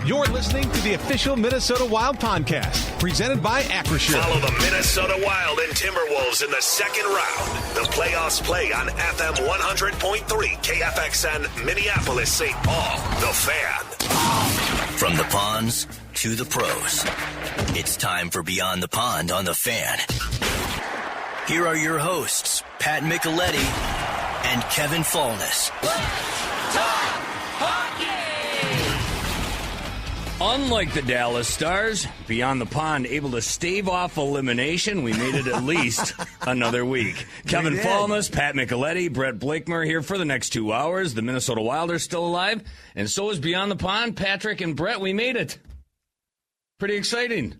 You're listening to the official Minnesota Wild podcast, presented by Acrisure. Follow the Minnesota Wild and Timberwolves in the second round. The playoffs play on FM 100.3 KFXN Minneapolis, St. Paul. The Fan. From the ponds to the pros, it's time for Beyond the Pond on The Fan. Here are your hosts, Pat Micheletti and Kevin Falness. Unlike the Dallas Stars, Beyond the Pond able to stave off elimination. We made it at least another week. Kevin Falness, Pat Micheletti, Brett Blakemore here for the next 2 hours. The Minnesota Wild are still alive, and so is Beyond the Pond. Patrick and Brett, we made it. Pretty exciting.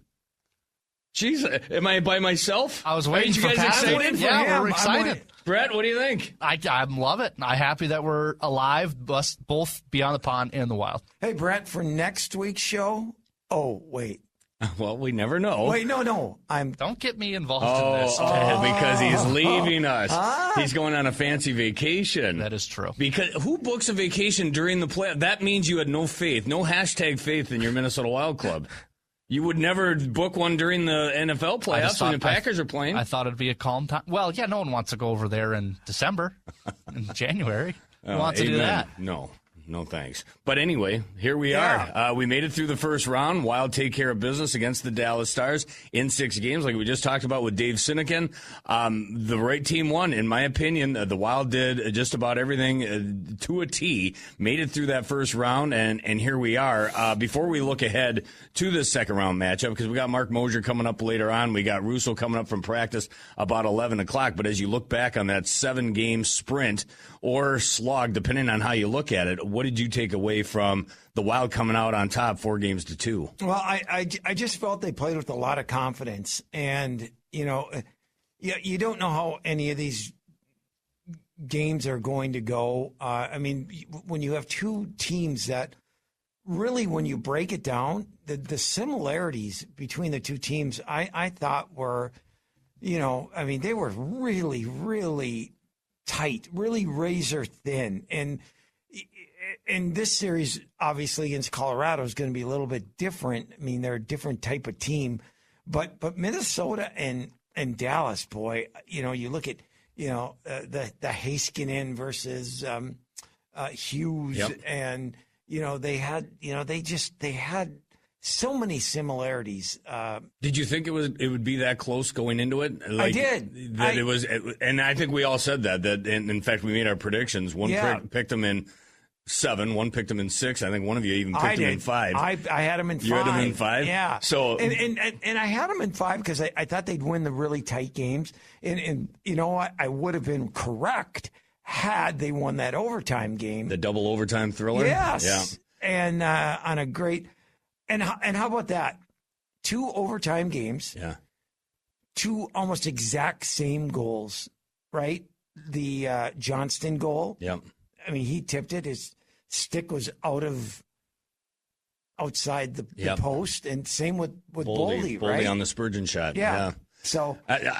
Jeez, am I by myself? I was waiting for you guys Pat. excited? Yeah, we're excited. Brett, what do you think? I love it. I'm happy that we're alive, both Beyond the Pond and the Wild. Hey, Brett, for next week's show. Oh, wait. Well, we never know. Wait, no. Don't get me involved in this. Because he's leaving us. He's going on a fancy vacation. That is true. Because who books a vacation during the play? That means you had no faith, no hashtag faith in your Minnesota Wild club. You would never book one during the NFL playoffs when the Packers are playing. I thought it'd be a calm time. Well, yeah, no one wants to go over there in December, in January. Who wants to do that? No, thanks. But anyway, here we are. We made it through the first round. Wild take care of business against the Dallas Stars in 6 games, like we just talked about with Dave Sinekin. The right team won, in my opinion. The Wild did just about everything to a T, made it through that first round, and here we are. Before we look ahead to the second round matchup, because we got Mark Moser coming up later on, we got Russo coming up from practice about 11 o'clock. But as you look back on that 7-game sprint or slog, depending on how you look at it, what did you take away from the Wild coming out on top 4-2? Well, I just felt they played with a lot of confidence. And, you don't know how any of these games are going to go. I mean, when you have two teams that really, when you break it down, the similarities between the two teams, I thought were, they were really, really tight, really razor thin. And this series, obviously, against Colorado is going to be a little bit different. I mean, they're a different type of team. But Minnesota and Dallas, boy, you look at, the Heiskanen versus Hughes. Yep. And, they had so many similarities. Did you think it would be that close going into it? I did. It was, and I think we all said that. And in fact, we made our predictions. One picked them in 7, one picked them in 6. I think one of you even picked them in 5. I had them in 5. You had them in 5? Yeah. So and I had them in 5 because I thought they'd win the really tight games. And you know what? I would have been correct had they won that overtime game. The double overtime thriller? Yes. Yeah. And on a great – and how about that? 2 overtime games. Yeah. 2 almost exact same goals, right? The Johnston goal. Yep. I mean, he tipped it. His stick was outside the post, and same with Boldy, right? Boldy on the Spurgeon shot. Yeah. So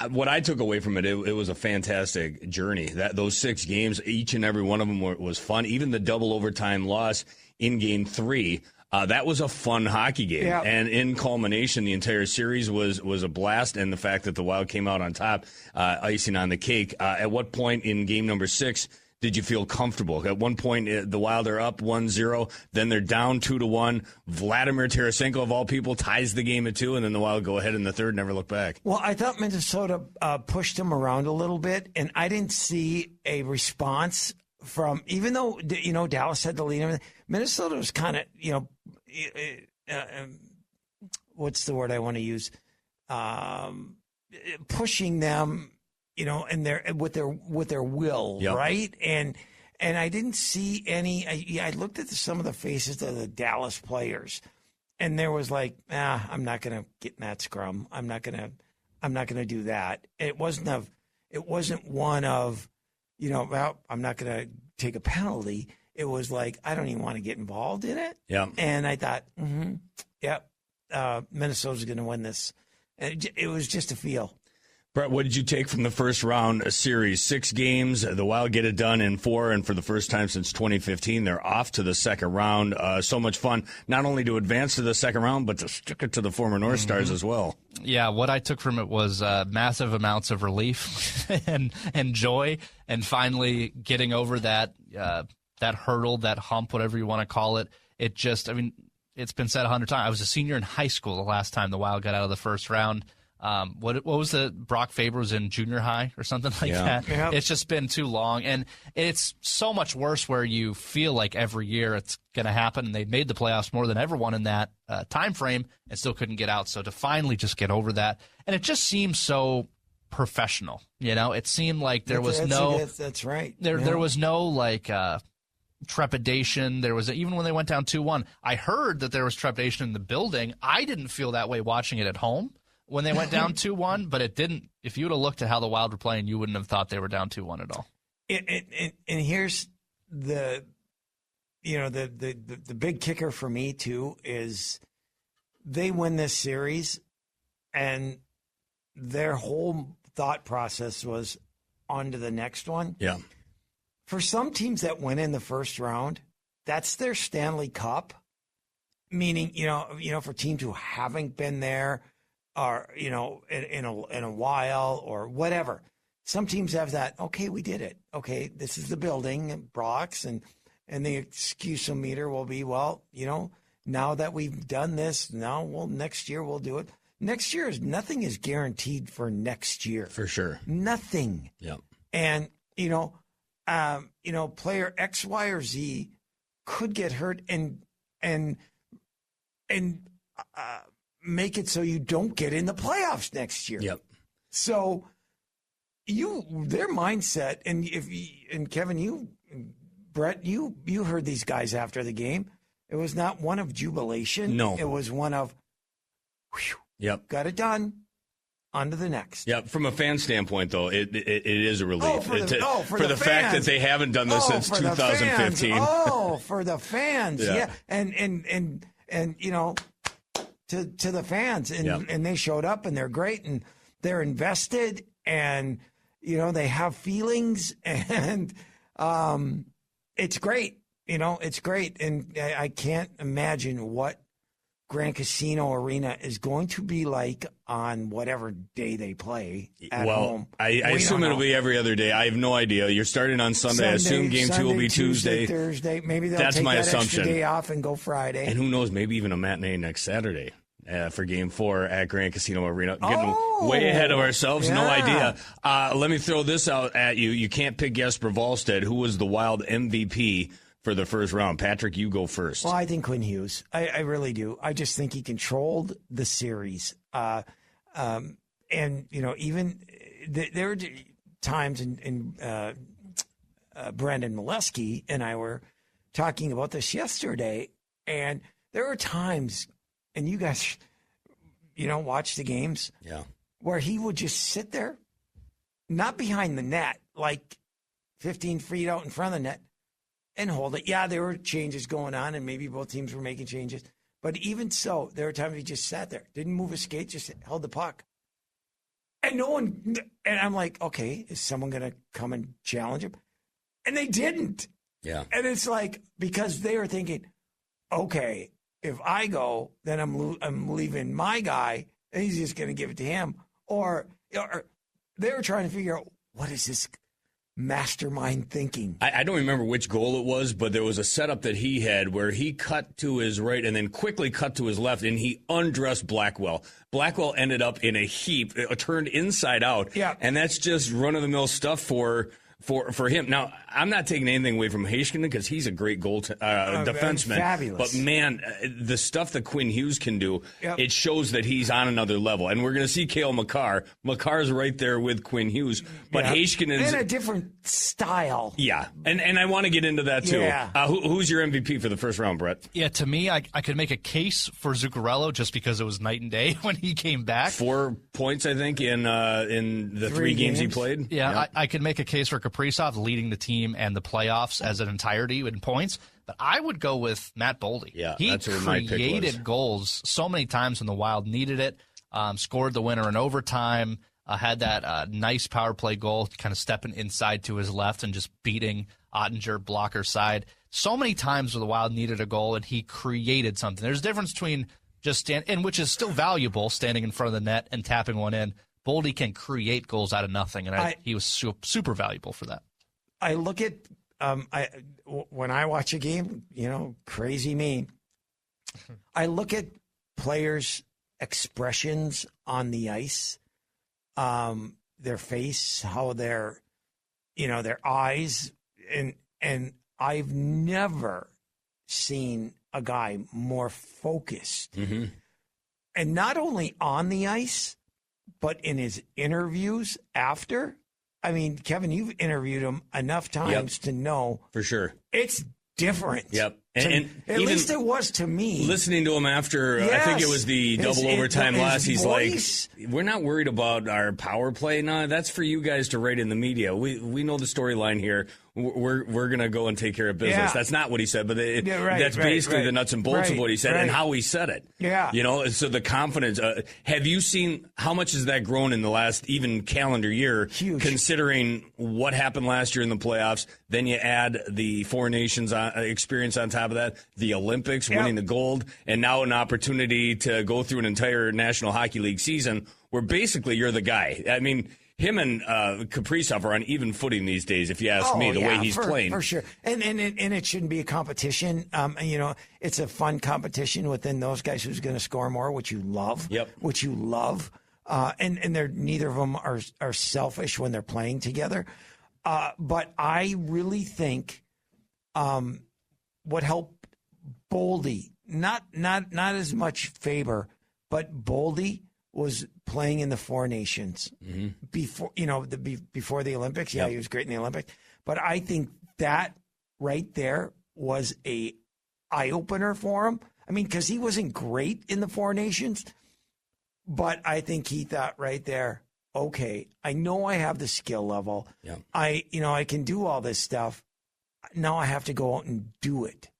what I took away from it was a fantastic journey. Those 6 games, each and every one of them was fun. Even the double overtime loss in Game 3. That was a fun hockey game. Yeah. And in culmination, the entire series was a blast, and the fact that the Wild came out on top, icing on the cake. At what point in game number 6 did you feel comfortable? At one point, the Wild are up 1-0, then they're down 2-1. Vladimir Tarasenko, of all people, ties the game at 2, and then the Wild go ahead in the third, never look back. Well, I thought Minnesota pushed them around a little bit, and I didn't see a response from, even though, Dallas had the lead, Minnesota was kind of, what's the word I want to use? Pushing them, and with their will, yep. Right? And I didn't see any. I looked at some of the faces of the Dallas players, and there was like, I'm not going to get in that scrum. I'm not going to do that. It wasn't one of, well, I'm not going to take a penalty. It was like, I don't even want to get involved in it. Yeah. And I thought, Minnesota's going to win this. And it was just a feel. Brett, what did you take from the first round series? 6 games. The Wild get it done in 4, and for the first time since 2015, they're off to the second round. So much fun, not only to advance to the second round, but to stick it to the former North Stars as well. Yeah, what I took from it was massive amounts of relief and joy, and finally getting over that hurdle, that hump, whatever you want to call it. It just, I mean, it's been said 100 times. I was a senior in high school the last time the Wild got out of the first round. What was the Brock Faber was in junior high or something like that? Yeah. It's just been too long, and it's so much worse where you feel like every year it's going to happen. And they made the playoffs more than everyone in that time frame, and still couldn't get out. So to finally just get over that, and it just seems so professional. You know, it seemed like there was That's right. There was no like trepidation. There was even when they went down 2-1. I heard that there was trepidation in the building. I didn't feel that way watching it at home when they went down 2-1, but it didn't. If you would have looked at how the Wild were playing, you wouldn't have thought they were down 2-1 at all. And here's the big kicker for me too is they win this series, and their whole thought process was on to the next one. Yeah. For some teams that win in the first round, that's their Stanley Cup. Meaning, for teams who haven't been there, or in a while or whatever. Some teams have that, okay, we did it. Okay, this is the building and Brock's, and the excuse-o-meter will be, well, now that we've done this, next year we'll do it. Next year nothing is guaranteed for next year. For sure. Nothing. Yeah. And, player X, Y, or Z could get hurt and make it so you don't get in the playoffs next year. Yep. So their mindset, and Kevin, Brett, you heard these guys after the game. It was not one of jubilation. No. It was one of, whew, yep, got it done. On to the next. Yeah, from a fan standpoint, though, it is a relief. For the fact that they haven't done this since 2015. For the fans, yeah. And to the fans, and they showed up, and they're great, and they're invested, and they have feelings, and it's great. It's great, and I can't imagine what Grand Casino Arena is going to be like on whatever day they play at home. I assume it'll be every other day. I have no idea. You're starting on Sunday. I assume game 2 will be Tuesday. Thursday. Maybe they'll That's take my that assumption. extra day off and go Friday. And who knows, maybe even a matinee next Saturday for game 4 at Grand Casino Arena. Getting way ahead of ourselves. Yeah. No idea. Let me throw this out at you. You can't pick Jesper Wallstedt, who was the Wild MVP for the first round. Patrick, you go first. Well, I think Quinn Hughes. I really do. I just think he controlled the series. And, even there were times in Brandon Molesky and I were talking about this yesterday, and there were times, and you guys, watch the games, where he would just sit there, not behind the net, like 15 feet out in front of the net, and hold it. Yeah, there were changes going on, and maybe both teams were making changes. But even so, there were times he just sat there, didn't move his skate, just held the puck. And and I'm like, okay, is someone going to come and challenge him? And they didn't. Yeah. And it's like, because they were thinking, okay, if I go, then I'm leaving my guy, and he's just going to give it to him. Or they were trying to figure out, what is this mastermind thinking? I don't remember which goal it was, but there was a setup that he had where he cut to his right and then quickly cut to his left, and he undressed Blackwell. Blackwell ended up in a heap, turned inside out. Yeah. And that's just run-of-the-mill stuff for him. Now, I'm not taking anything away from Heiskanen because he's a great defenseman. Fabulous. But, man, the stuff that Quinn Hughes can do, it shows that he's on another level. And we're going to see Cale Makar. Makar's right there with Quinn Hughes. But Heiskanen's in a different style. Yeah, and I want to get into that, too. Yeah. Who's your MVP for the first round, Brett? Yeah, to me, I could make a case for Zuccarello just because it was night and day when he came back. 4 points, I think, in the 3 games he played. Yeah, I could make a case for Kaprizov leading the team and the playoffs as an entirety in points, but I would go with Matt Boldy. Yeah, he that's who my pick was. Created goals so many times when the Wild needed it, scored the winner in overtime. had that nice power play goal, kind of stepping inside to his left and just beating Ottinger blocker side. So many times where the Wild needed a goal and he created something. There's a difference between just and which is still valuable, standing in front of the net and tapping one in. Boldy can create goals out of nothing, and he was super valuable for that. I look at when I watch a game, crazy me. I look at players' expressions on the ice, their face, how their eyes, and I've never seen a guy more focused. Mm-hmm. And not only on the ice, but in his interviews after. I mean, Kevin, you've interviewed him enough times to know. For sure. It's different. Yep. And at least it was to me. Listening to him after, I think it was the double overtime loss, he's voice. like, we're not worried about our power play. No, that's for you guys to write in the media. We know the storyline here. We're going to go and take care of business. Yeah. That's not what he said, but that's basically the nuts and bolts of what he said and how he said it. Yeah. So the confidence. Have you seen how much has that grown in the last even calendar year? Huge. Considering what happened last year in the playoffs, then you add the Four Nations experience on top of that, the Olympics, winning the gold, and now an opportunity to go through an entire National Hockey League season where basically you're the guy. I mean, him and Kaprizov are on even footing these days, if you ask me, the way he's playing. For sure. And it shouldn't be a competition. It's a fun competition within those guys who's going to score more, which you love. Yep. Which you love. And they're neither of them are selfish when they're playing together. But I really think what helped Boldy, not as much Faber, but Boldy was playing in the Four Nations before before the Olympics. Yeah, he was great in the Olympics. But I think that right there was a eye opener for him. I mean, because he wasn't great in the Four Nations, but I think he thought right there, okay, I know I have the skill level. Yeah. I can do all this stuff. Now I have to go out and do it.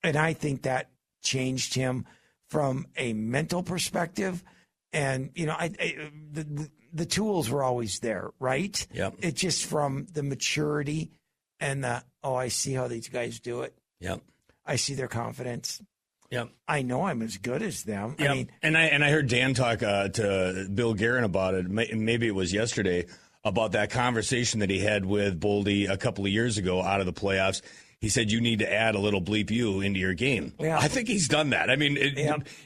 And I think that changed him from a mental perspective. And, the tools were always there, right? Yep. It's just from the maturity and I see how these guys do it. Yep. I see their confidence. Yep. I know I'm as good as them. Yep. I mean, and I heard Dan talk to Bill Guerin about it. Maybe it was yesterday, about that conversation that he had with Boldy a couple of years ago out of the playoffs. He said, you need to add a little bleep you into your game. Yeah. I think he's done that. I mean,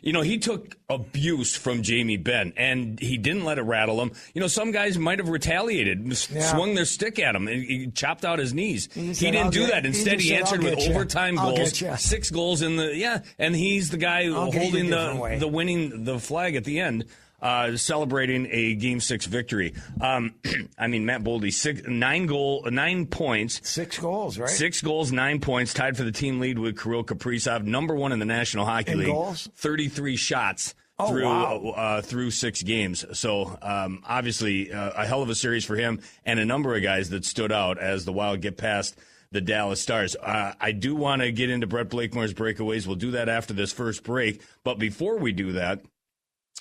he took abuse from Jamie Benn, and he didn't let it rattle him. Some guys might have retaliated, swung their stick at him, and he chopped out his knees. He didn't do that. Instead, he answered with overtime goals, 6 goals in and he's the guy holding the flag at the end. Celebrating a Game 6 victory. Matt Boldy, 9 points. 6 goals, right? 6 goals, 9 points, tied for the team lead with Kirill Kaprizov, number 1 in the National Hockey League. Goals? 33 shots through 6 games. So, obviously, a hell of a series for him and a number of guys that stood out as the Wild get past the Dallas Stars. I do want to get into Brett Blakemore's breakaways. We'll do that after this first break. But before we do that,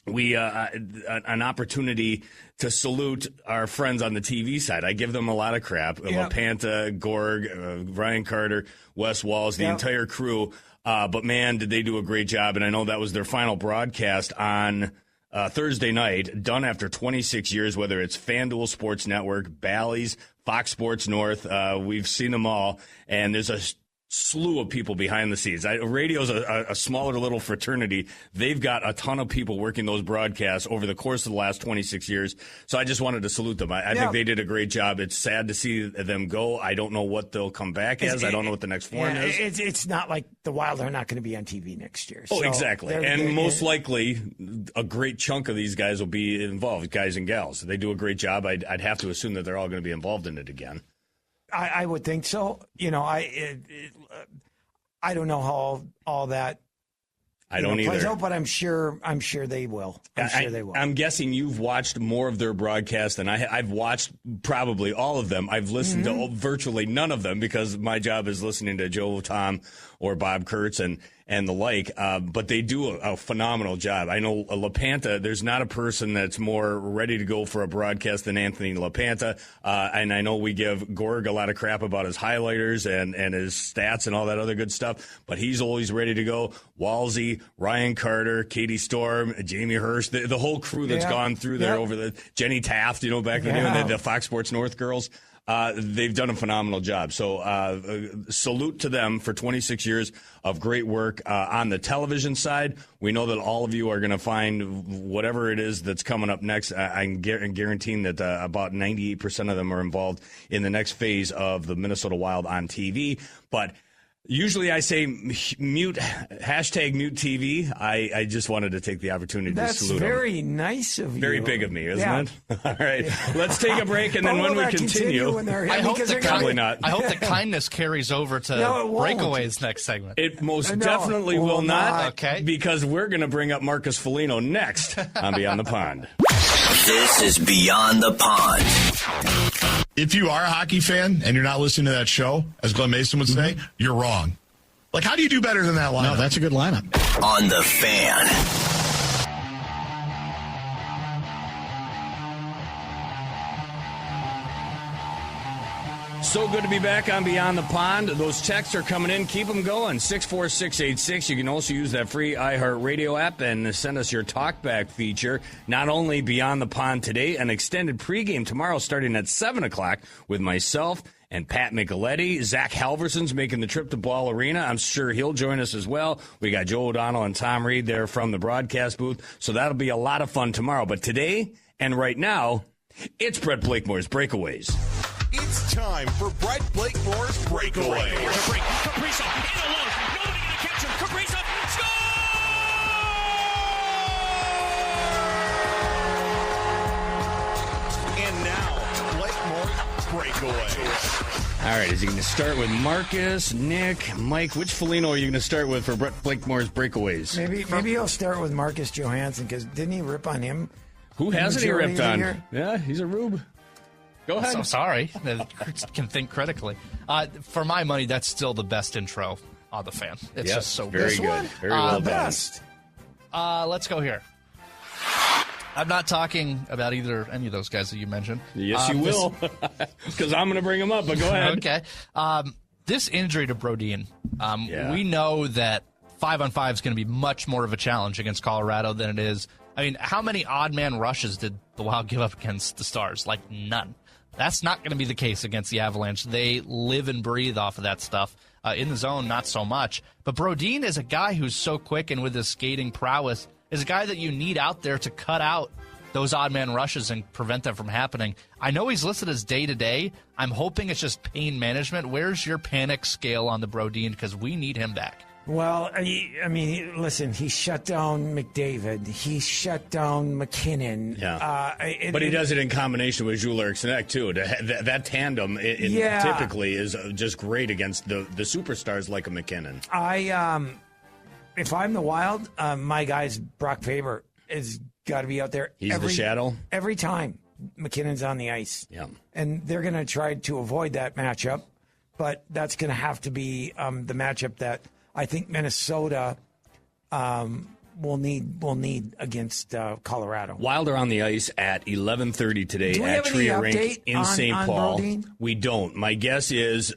we an opportunity to salute our friends on the TV side. I give them a lot of crap. LaPanta, Gorg, Ryan Carter, Wes Walls, the entire crew. But, man, did they do a great job. And I know that was their final broadcast on Thursday night, done after 26 years, whether it's FanDuel Sports Network, Bally's, Fox Sports North. We've seen them all. And there's a slew of people behind the scenes. Radio's a smaller little fraternity. They've got a ton of people working those broadcasts over the course of the last 26 years. So I just wanted to salute them. I think they did a great job. It's sad to see them go. I don't know what they'll come back as. I don't know what the next form is. It's not like the Wild are not going to be on TV next year. So exactly. And most likely a great chunk of these guys will be involved, guys and gals. They do a great job. I'd have to assume that they're all going to be involved in it again. I would think so. I don't know how all that plays out, but I'm sure they will. I'm guessing you've watched more of their broadcasts than I've watched probably all of them. I've listened to virtually none of them because my job is listening to Joe, Tom, or Bob Kurtz, and and the like, but they do a phenomenal job. I know LaPanta, there's not a person that's more ready to go for a broadcast than Anthony LaPanta, and I know we give Gorg a lot of crap about his highlighters and his stats and all that other good stuff, but he's always ready to go. Walsey, Ryan Carter, Katie Storm, Jamie Hirsch, the whole crew that's gone through there over the Jenny Taft, back in the day, the Fox Sports North girls. They've done a phenomenal job. So salute to them for 26 years of great work on the television side. We know that all of you are going to find whatever it is that's coming up next. I'm guaranteeing that about 98% of them are involved in the next phase of the Minnesota Wild on TV. But usually I say mute, hashtag mute TV. I just wanted to take the opportunity to salute them. That's very nice of you. Very big of me, isn't it? All right. Let's take a break, and then when we continue, I hope probably not. I hope the kindness carries over to Breakaways next segment. It most definitely will not. Okay. Because we're going to bring up Marcus Foligno next on Beyond the Pond. This is Beyond the Pond. If you are a hockey fan and you're not listening to that show, as Glenn Mason would say, you're wrong. Like, how do you do better than that lineup? No, that's a good lineup. On the Fan. So good to be back on Beyond the Pond. Those texts are coming in. Keep them going. 64686. You can also use that free iHeartRadio app and send us your talkback feature. Not only Beyond the Pond today, an extended pregame tomorrow starting at 7 o'clock with myself and Pat Micheletti. Zach Halverson's making the trip to Ball Arena. I'm sure he'll join us as well. We got Joe O'Donnell and Tom Reed there from the broadcast booth. So that'll be a lot of fun tomorrow. But today and right now, it's Brett Blakemore's Breakaways. It's time for Brett Blakemore's Breakaways. Here's a break. Kaprizov in alone. Nobody going to catch him. Kaprizov score! And now, Blakemore's Breakaways. All right, is he going to start with Marcus, Nick, Mike? Which Foligno are you going to start with for Brett Blakemore's Breakaways? Maybe he'll start with Marcus Johansson, because didn't he rip on him? Who hasn't he ripped on? Yeah, he's a rube. Go ahead. I'm sorry. Can think critically. For my money, that's still the best intro on the Fan. It's just so very good. Very well done. Let's go here. I'm not talking about any of those guys that you mentioned. Yes, you will, because I'm going to bring them up, but go ahead. Okay. This injury to Brodin, we know that 5-on-5 is going to be much more of a challenge against Colorado than it is. I mean, how many odd man rushes did the Wild give up against the Stars? Like, none. That's not going to be the case against the Avalanche. They live and breathe off of that stuff. In the zone, not so much. But Brodin is a guy who's so quick, and with his skating prowess, is a guy that you need out there to cut out those odd man rushes and prevent them from happening. I know he's listed as day-to-day. I'm hoping it's just pain management. Where's your panic scale on the Brodin? Because we need him back. Well, I mean, listen, he shut down McDavid. He shut down McKinnon. Yeah. But he does it in combination with Jules Eriksson, too. That tandem typically is just great against the superstars like a McKinnon. If I'm the Wild, my guy's Brock Faber has got to be out there. He's the shadow? Every time McKinnon's on the ice. Yeah. And they're going to try to avoid that matchup, but that's going to have to be the matchup that I think Minnesota will need against Colorado. Wild are on the ice at 11:30 today at Tria Rink in St. Paul. Brodin? We don't. My guess is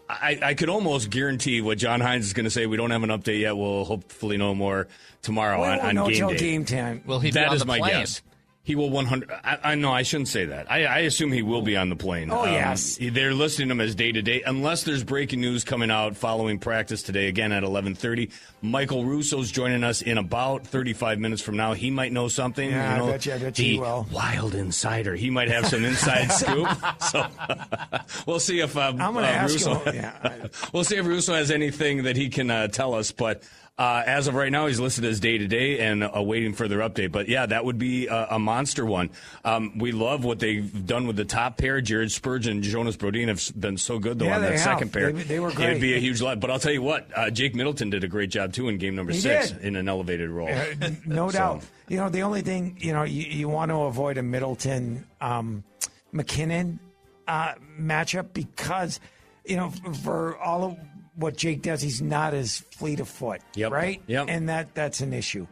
I could almost guarantee what John Hines is going to say. We don't have an update yet. We'll hopefully know more tomorrow on game day. Game time. Will he be on the plane? That is my guess. He will 100. I know I shouldn't say that. I assume he will be on the plane. Oh, yes. They're listing him as day-to-day, unless there's breaking news coming out following practice today, again at 11:30. Michael Russo's joining us in about 35 minutes from now. He might know something. Yeah, I bet you he will. Wild insider. He might have some inside scoop. So we'll see if I'm going to ask Russo. him. Yeah. We'll see if Russo has anything that he can tell us, but. As of right now, he's listed as day-to-day and awaiting further update. But, yeah, that would be a monster one. We love what they've done with the top pair. Jared Spurgeon and Jonas Brodin have been so good, though, on that second pair. They were great. It'd be a huge lot. But I'll tell you what, Jake Middleton did a great job, too, in game number 6 in an elevated role. No doubt. You know, the only thing, you want to avoid a Middleton McKinnon matchup because, for all of what Jake does, he's not as fleet of foot, right? Yep. And that's an issue.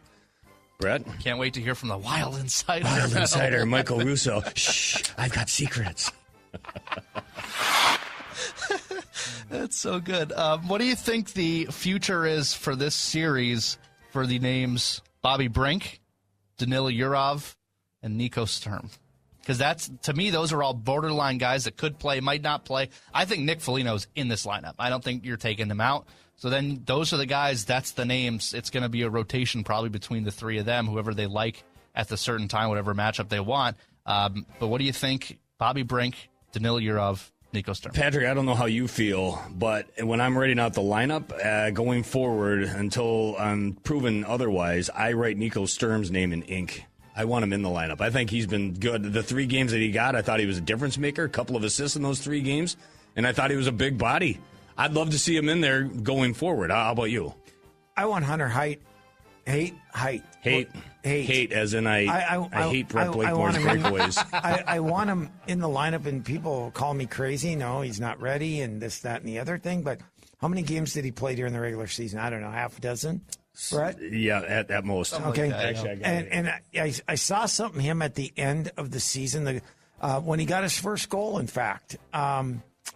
Brett? Can't wait to hear from the Wild Insider. Wild Insider, Michael Russo. Shh, I've got secrets. That's so good. What do you think the future is for this series for the names Bobby Brink, Danila Yurov, and Nico Sturm? Because that's, to me, those are all borderline guys that could play, might not play. I think Nick Foligno's in this lineup. I don't think you're taking him out. So then those are the guys, that's the names. It's going to be a rotation probably between the three of them, whoever they like at the certain time, whatever matchup they want. But what do you think? Bobby Brink, Danila Yurov, Nico Sturm. Patrick, I don't know how you feel, but when I'm writing out the lineup going forward until I'm proven otherwise, I write Nico Sturm's name in ink. I want him in the lineup. I think he's been good. The 3 games that he got, I thought he was a difference maker, a couple of assists in those 3 games, and I thought he was a big body. I'd love to see him in there going forward. How about you? I want Hunter Haidt. Hate, as in I hate Brett Blakemore's breakaways. I want him in the lineup, and people call me crazy. No, he's not ready, and this, that, and the other thing. But how many games did he play during the regular season? I don't know, half a dozen, Brett? Yeah, at most. Okay, Actually, I saw something him at the end of the season, when he got his first goal, in fact.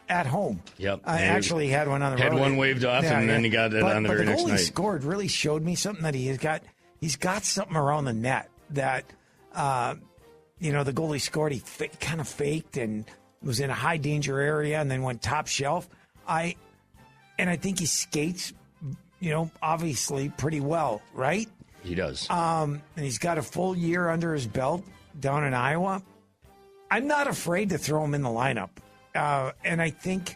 At home. Yep. I actually had one on the road. Had one waved off, and then he got it on the very next night. But the goal he scored really showed me something that he's got something around the net that, the goalie scored, he kind of faked and was in a high danger area and then went top shelf. I think he skates, obviously pretty well, right? He does. And he's got a full year under his belt down in Iowa. I'm not afraid to throw him in the lineup. And I think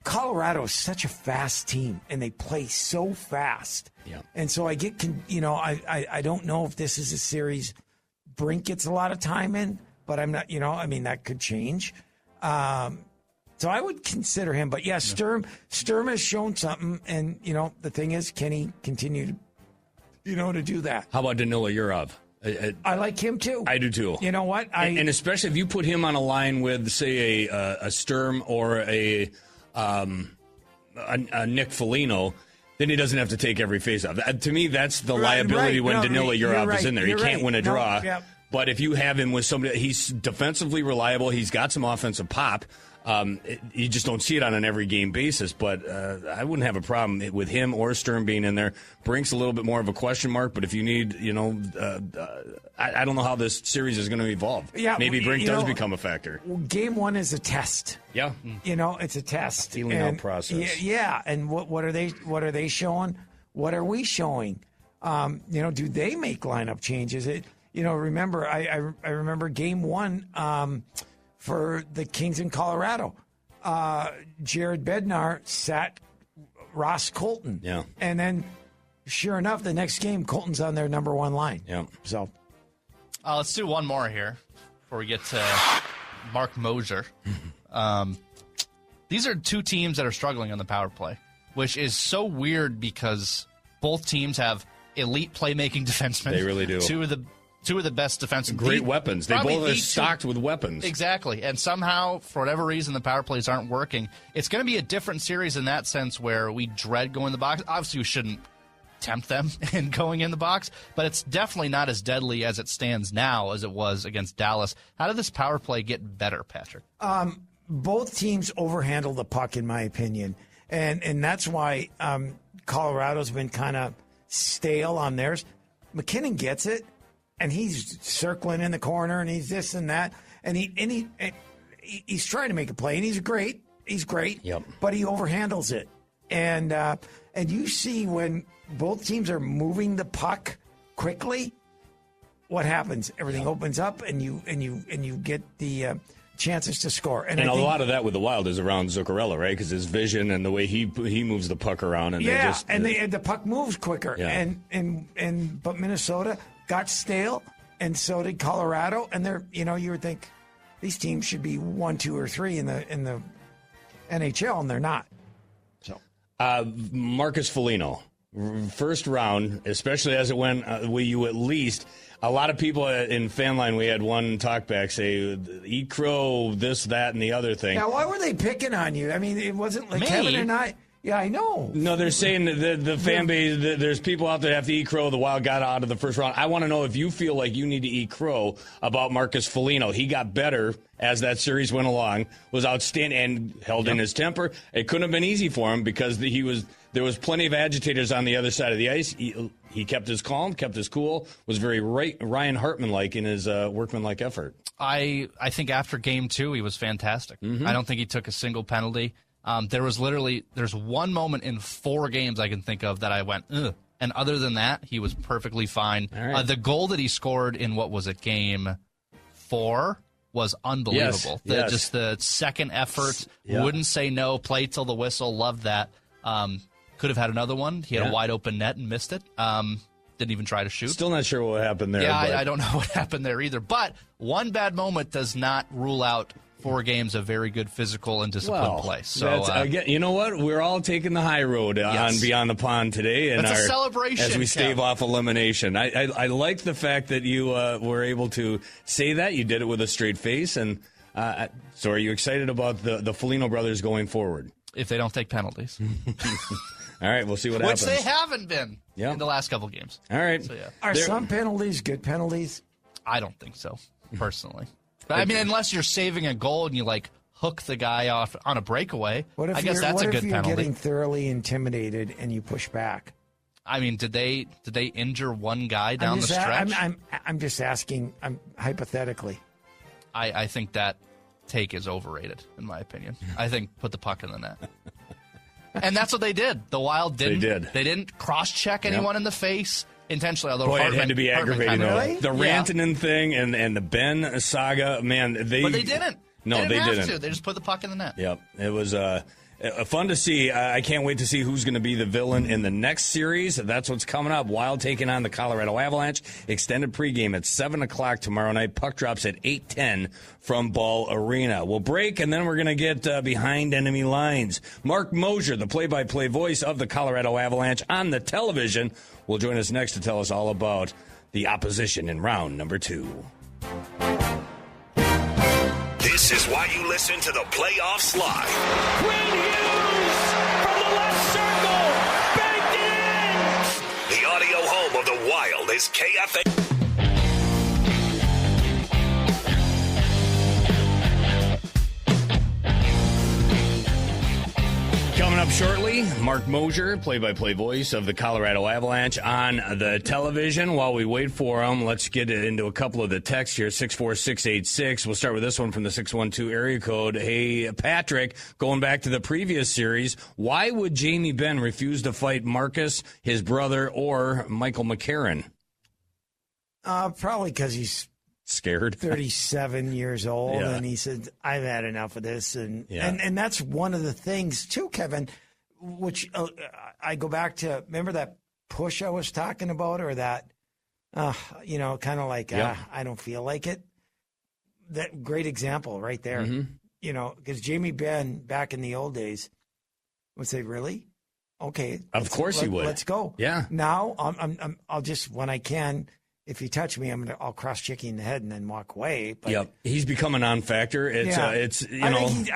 Colorado is such a fast team, and they play so fast. Yeah. And so I get, I don't know if this is a series Brink gets a lot of time in, but I'm not, that could change. So I would consider him. But, yeah, Sturm has shown something, and, the thing is, can he continue to do that? How about Danila Yurov? I like him too. I do too. You know what? And especially if you put him on a line with, say, a Sturm or a Nick Foligno, then he doesn't have to take every faceoff. To me, that's the liability when Danila Yurov is in there. He can't win a draw. Yep. But if you have him with somebody, he's defensively reliable. He's got some offensive pop. You just don't see it on an every game basis, but I wouldn't have a problem with him or Sturm being in there. Brink's a little bit more of a question mark, but if you need, I don't know how this series is going to evolve. Yeah, maybe Brink does become a factor. Game 1 is a test. Yeah, it's a test. Feeling out process. Yeah, and what are they showing? What are we showing? Do they make lineup changes? Remember, I remember Game 1. For the Kings in Colorado, Jared Bednar sat Ross Colton. Yeah. And then, sure enough, the next game, Colton's on their number 1 line. Yeah. So, let's do one more here before we get to Mark Moser. These are 2 teams that are struggling on the power play, which is so weird because both teams have elite playmaking defensemen. They really do. Two of the best defensive great weapons. They both are stocked with weapons. Exactly. And somehow, for whatever reason, the power plays aren't working. It's going to be a different series in that sense where we dread going in the box. Obviously, we shouldn't tempt them in going in the box, but it's definitely not as deadly as it stands now as it was against Dallas. How did this power play get better, Patrick? Both teams overhandle the puck, in my opinion. And that's why Colorado's been kind of stale on theirs. McKinnon gets it. And he's circling in the corner, and he's this and that, and he's trying to make a play, and he's great. He's great. Yep. But he overhandles it, and you see when both teams are moving the puck quickly, what happens? Everything opens up, and you get the chances to score. And a lot of that with the Wild is around Zuccarello, right? Because his vision and the way he moves the puck around, and the puck moves quicker. Yeah. But Minnesota got stale, and so did Colorado. And they're, you would think these teams should be 1, 2, or 3 in the NHL, and they're not. So Marcus Foligno, first round, especially as it went, you at least. A lot of people in fan line, we had one talkback say, eat crow, this, that, and the other thing. Now, why were they picking on you? I mean, it wasn't like Kevin and I. Yeah, I know. No, they're saying the fan base, there's people out there that have to eat crow. The Wild got out of the first round. I want to know if you feel like you need to eat crow about Marcus Foligno. He got better as that series went along, was outstanding, and held in his temper. It couldn't have been easy for him because there was plenty of agitators on the other side of the ice. He kept his calm, kept his cool, was very Ryan Hartman-like in his workmanlike effort. I think after Game 2, he was fantastic. Mm-hmm. I don't think he took a single penalty. There's one moment in 4 games I can think of that I went, ugh. And other than that, he was perfectly fine. Right. The goal that he scored in, Game 4 was unbelievable. Yes. Just the second effort, wouldn't say no, played till the whistle, loved that. Could have had another one. He had a wide open net and missed it. Didn't even try to shoot. Still not sure what happened there. Yeah, I don't know what happened there either. But one bad moment does not rule out 4 games of very good physical and disciplined play. So again, you know what? We're all taking the high road on Beyond the Pond today, and it's a celebration as we stave off elimination. I like the fact that you were able to say that. You did it with a straight face, and so are you excited about the Foligno brothers going forward? If they don't take penalties. All right, we'll see what happens. Which they haven't been in the last couple games. All right. So, yeah. Are some penalties good penalties? I don't think so, personally. But, I mean, unless you're saving a goal and you, hook the guy off on a breakaway, I guess that's a good penalty. What if you're getting thoroughly intimidated and you push back? I mean, did they injure one guy down the stretch? I'm just asking, hypothetically. I think that take is overrated, in my opinion. I think put the puck in the net. And that's what they did. The Wild didn't. They didn't cross-check anyone in the face intentionally. Although it had to be aggravating. Really? The Rantanen thing and the Ben saga, man. But they didn't. No, they didn't. didn't. They just put the puck in the net. Yep. It was fun to see. I can't wait to see who's going to be the villain in the next series. That's what's coming up. Wild taking on the Colorado Avalanche. Extended pregame at 7 o'clock tomorrow night. Puck drops at 8:10 from Ball Arena. We'll break, and then we're going to get behind enemy lines. Mark Moser, the play-by-play voice of the Colorado Avalanche on the television, will join us next to tell us all about the opposition in round number 2. This is why you listen to the Playoffs Live. Quinn Hughes from the left circle, banked it in. The audio home of the Wild is KFA. Coming up shortly, Mark Moser, play-by-play voice of the Colorado Avalanche on the television. While we wait for him, let's get into a couple of the texts here, 64686. We'll start with this one from the 612 area code. Hey, Patrick, going back to the previous series, why would Jamie Benn refuse to fight Marcus, his brother, or Michael McCarron? Probably because he's scared. 37 years old, and he said, I've had enough of this. And that's one of the things, too, Kevin, which I go back to, remember that push I was talking about, or that, kind of like, I don't feel like it? That great example right there. Mm-hmm. Because Jamie Benn, back in the old days, would say, really? Okay. Of course he would. Let's go. Yeah. Now, I'll just, when I can, if you touch me, I'll cross-check you in the head and then walk away. But, he's become a non-factor. I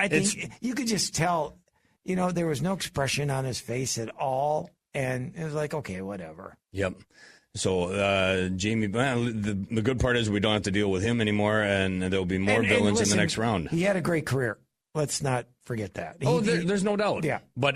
think you could just tell, there was no expression on his face at all, and it was like, okay, whatever. Yep. So Jamie, the good part is we don't have to deal with him anymore, and there'll be more villains in the next round. He had a great career. Let's not forget that. There's no doubt. Yeah. But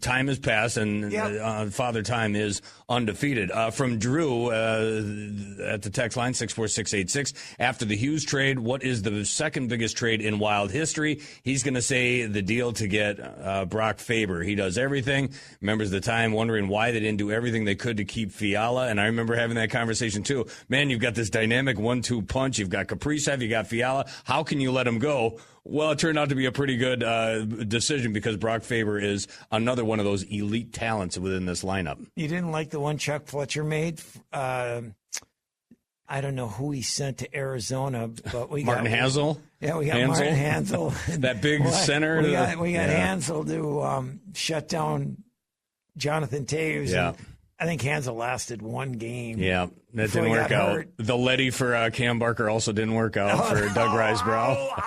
time has passed, and Father Time is undefeated. From Drew at the text line, 64686, after the Hughes trade, what is the second biggest trade in Wild history? He's going to say the deal to get Brock Faber. He does everything. Remembers the time wondering why they didn't do everything they could to keep Fiala, and I remember having that conversation too. Man, you've got this dynamic 1-2 punch. You've got Kaprizov, you got Fiala. How can you let him go? Well, it turned out to be a pretty good decision because Brock Faber is another one of those elite talents within this lineup. You didn't like the one Chuck Fletcher made? I don't know who he sent to Arizona, but we got Martin Hansel. Yeah, we got Martin Hansel. That big center. We got Hansel to shut down Jonathan Taves. Yeah. And I think Hansel lasted one game. Yeah, that before didn't he work got out. hurt. The Letty for Cam Barker also didn't work out for Doug Risebrough.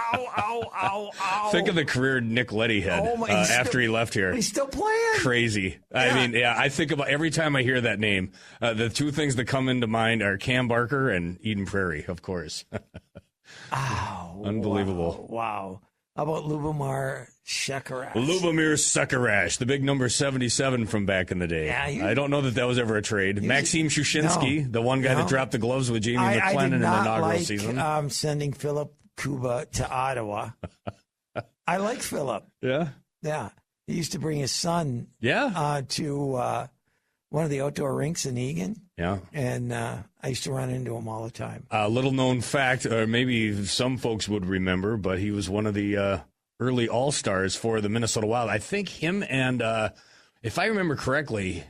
Ow. Think of the career Nick Letty had after he left here. He's still playing. Crazy. Yeah. I mean, I think about every time I hear that name, the two things that come into mind are Cam Barker and Eden Prairie, of course. Unbelievable. Wow. How about Lubomir Shekarash? Lubomir Sekarash, the big number 77 from back in the day. Yeah, I don't know that was ever a trade. Maxim Shushinsky, the one guy that dropped the gloves with Jamie McLennan in the inaugural season. I did not sending Philip Kuba to Ottawa. I like Philip. Yeah? Yeah. He used to bring his son to one of the outdoor rinks in Egan. Yeah. And I used to run into him all the time. A little known fact, or maybe some folks would remember, but he was one of the early All-Stars for the Minnesota Wild. I think him and, if I remember correctly,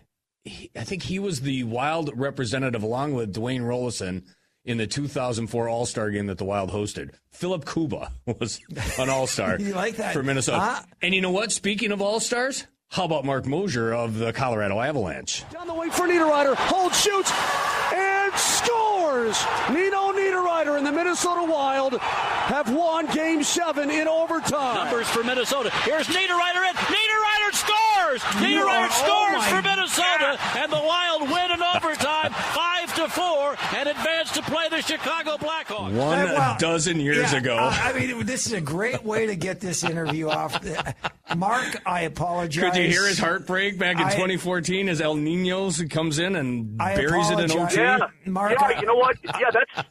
I think he was the Wild representative along with Dwayne Rollison in the 2004 All-Star game that the Wild hosted. Philip Kuba was an All-Star You like that? for Minnesota. And you know what? Speaking of All-Stars, how about Mark Moser of the Colorado Avalanche? Down the wing for Niederreiter, holds, shoots, and scores! Nino Niederreiter and the Minnesota Wild have won Game 7 in overtime. Numbers for Minnesota. Here's Niederreiter in. Niederreiter scores! Niederreiter scores for Minnesota, and the Wild win in overtime 5-4 and advance to play the Chicago Blackhawks. One dozen years ago. I mean, this is a great way to get this interview off. Mark, I apologize. Could you hear his heartbreak back in 2014 as El Nino comes in and buries it in OT? Yeah, Mark, you know what? Yeah,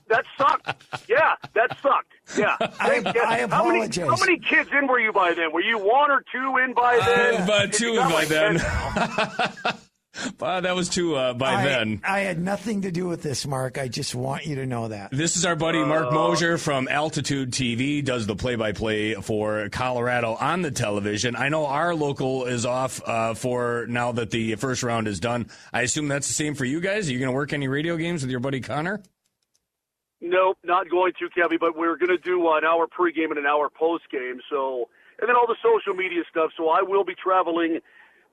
that sucked. Yeah, that sucked. Yeah. I apologize. How many kids in were you by then? Were you one or two in by then? About two in by then. That was two by then. I had nothing to do with this, Mark. I just want you to know that. This is our buddy Mark Moser from Altitude TV, does the play-by-play for Colorado on the television. I know our local is off for now that the first round is done. I assume that's the same for you guys? Are you going to work any radio games with your buddy Connor? Nope, not going to, Kevy, but we're going to do an hour pregame and an hour postgame. So, and then all the social media stuff. So I will be traveling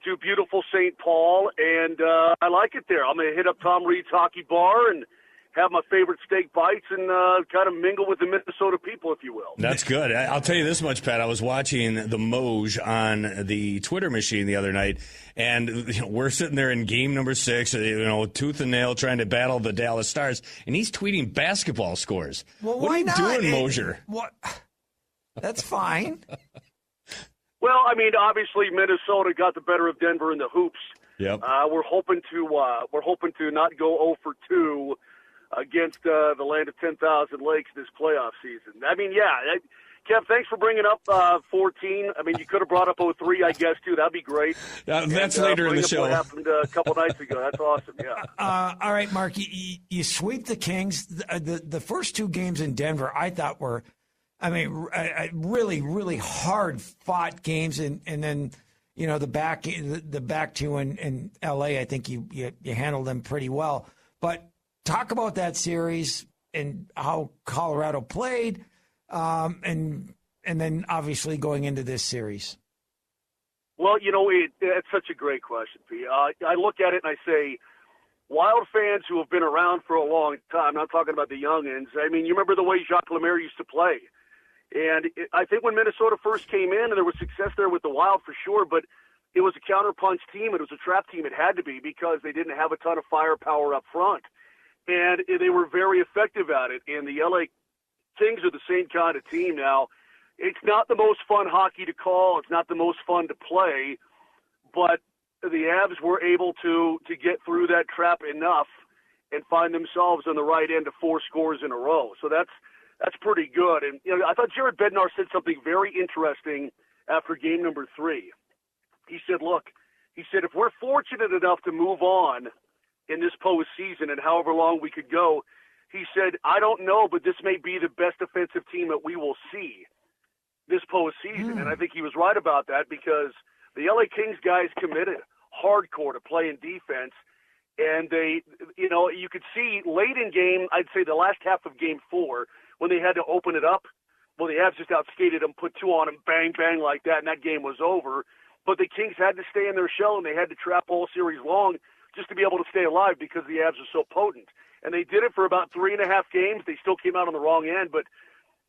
to beautiful St. Paul, and I like it there. I'm going to hit up Tom Reed's Hockey Bar and have my favorite steak bites and kind of mingle with the Minnesota people, if you will. That's good. I'll tell you this much, Pat. I was watching the Moj on the Twitter machine the other night, and we're sitting there in game number 6, tooth and nail, trying to battle the Dallas Stars, and he's tweeting basketball scores. Well, what are you doing, Moser? What? That's fine. Well, I mean, obviously Minnesota got the better of Denver in the hoops. Yep. We're hoping to not go 0 for 2 against the land of 10,000 lakes this playoff season. I mean, Kev, thanks for bringing up 14. I mean, you could have brought up 03, I guess, too. That'd be great. That's later in the show. What happened a couple nights ago. That's awesome, yeah. All right, Mark, you sweep the Kings. The first two games in Denver I thought were, really, really hard-fought games, and then, the back two in L.A., I think you handled them pretty well. But talk about that series and how Colorado played, and then obviously going into this series. Well, it's such a great question, P. I look at it and I say, Wild fans who have been around for a long time, not talking about the youngins, I mean, you remember the way Jacques Lemaire used to play. And I think when Minnesota first came in, and there was success there with the Wild for sure, but it was a counterpunch team. It was a trap team. It had to be because they didn't have a ton of firepower up front. And they were very effective at it. And the LA Kings are the same kind of team now. It's not the most fun hockey to call. It's not the most fun to play. But the Avs were able to get through that trap enough and find themselves on the right end of 4 scores in a row. So that's pretty good. And I thought Jared Bednar said something very interesting after game number 3. He said, if we're fortunate enough to move on in this postseason and however long we could go, he said, I don't know, but this may be the best defensive team that we will see this postseason. And I think he was right about that because the LA Kings guys committed hardcore to playing defense. And they, you could see late in game, I'd say the last half of game 4, when they had to open it up, well, the Avs just outskated them, put 2 on them, bang, bang like that, and that game was over. but the Kings had to stay in their shell, and they had to trap all series long just to be able to stay alive because the Avs are so potent. And they did it for about 3.5 games. They still came out on the wrong end, but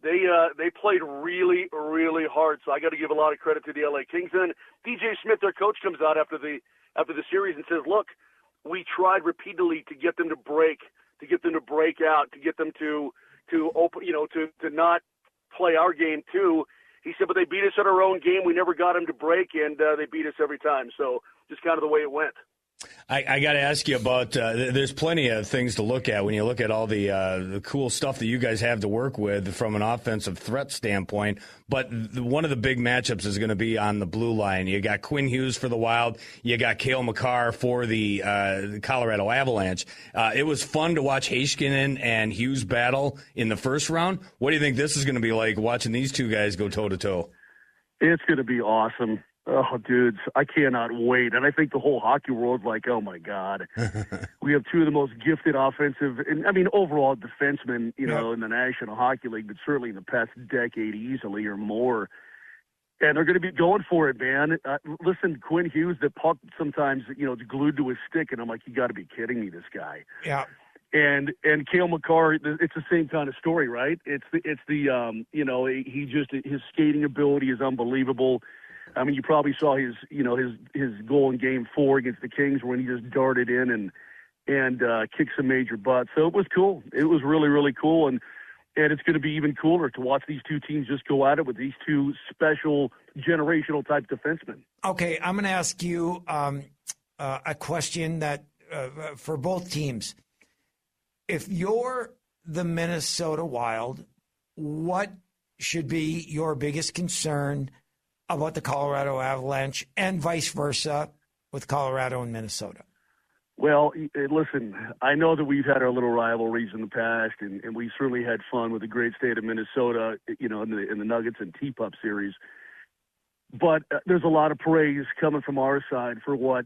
they played really, really hard. So I got to give a lot of credit to the LA Kings. And then DJ Smith, their coach, comes out after the series and says, "Look, we tried repeatedly to get them to break out, to get them to open, to not play our game too." He said, "But they beat us at our own game. We never got them to break, and they beat us every time." So just kind of the way it went. I got to ask you about. There's plenty of things to look at when you look at all the cool stuff that you guys have to work with from an offensive threat standpoint. But one of the big matchups is going to be on the blue line. You got Quinn Hughes for the Wild. You got Cale Makar for the Colorado Avalanche. It was fun to watch Heiskanen and Hughes battle in the first round. What do you think this is going to be like watching these two guys go toe to toe? It's going to be awesome. Oh, dudes, I cannot wait. And I think the whole hockey world's like, oh, my God. We have two of the most gifted offensive and, overall defensemen, in the National Hockey League, but certainly in the past decade easily or more. And they're going to be going for it, man. Listen, Quinn Hughes, the puck sometimes, is glued to his stick, and I'm like, you got to be kidding me, this guy. Yeah. And Cale Makar, it's the same kind of story, right? It's the his skating ability is unbelievable. You probably saw his goal in Game 4 against the Kings when he just darted in and kicked some major butts. So it was cool. It was really, really cool, and it's going to be even cooler to watch these two teams just go at it with these two special generational type defensemen. Okay, I'm going to ask you a question that for both teams. If you're the Minnesota Wild, what should be your biggest concern about the Colorado Avalanche and vice versa with Colorado and Minnesota? Well, listen, I know that we've had our little rivalries in the past, and we certainly had fun with the great state of Minnesota, in the Nuggets and T-Pup series. But there's a lot of praise coming from our side for what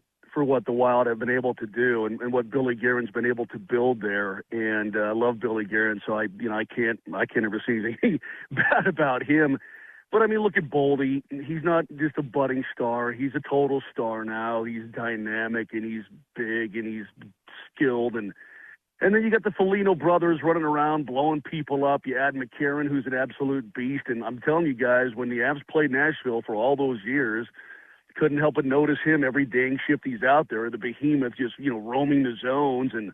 the Wild have been able to do and what Billy Guerin's been able to build there. And I love Billy Guerin, so I can't ever see anything bad about him. But, look at Boldy. He's not just a budding star. He's a total star now. He's dynamic, and he's big, and he's skilled. And then you got the Foligno brothers running around, blowing people up. You add McCarron, who's an absolute beast. And I'm telling you guys, when the Avs played Nashville for all those years, couldn't help but notice him every dang shift he's out there. The behemoth just, roaming the zones. And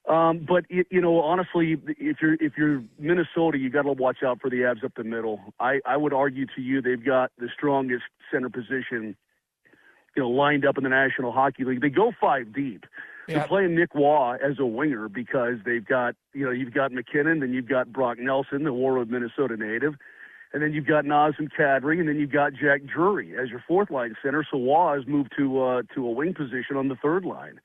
but honestly, if you're Minnesota, you got to watch out for the Avs up the middle. I would argue to you they've got the strongest center position, lined up in the National Hockey League. They go 5 deep. They're playing Nick Waugh as a winger because they've got you've got McKinnon, then you've got Brock Nelson, the Warwood, Minnesota native, and then you've got Nazem Kadri, and then you've got Jack Drury as your fourth line center. So Waugh has moved to a wing position on the third line.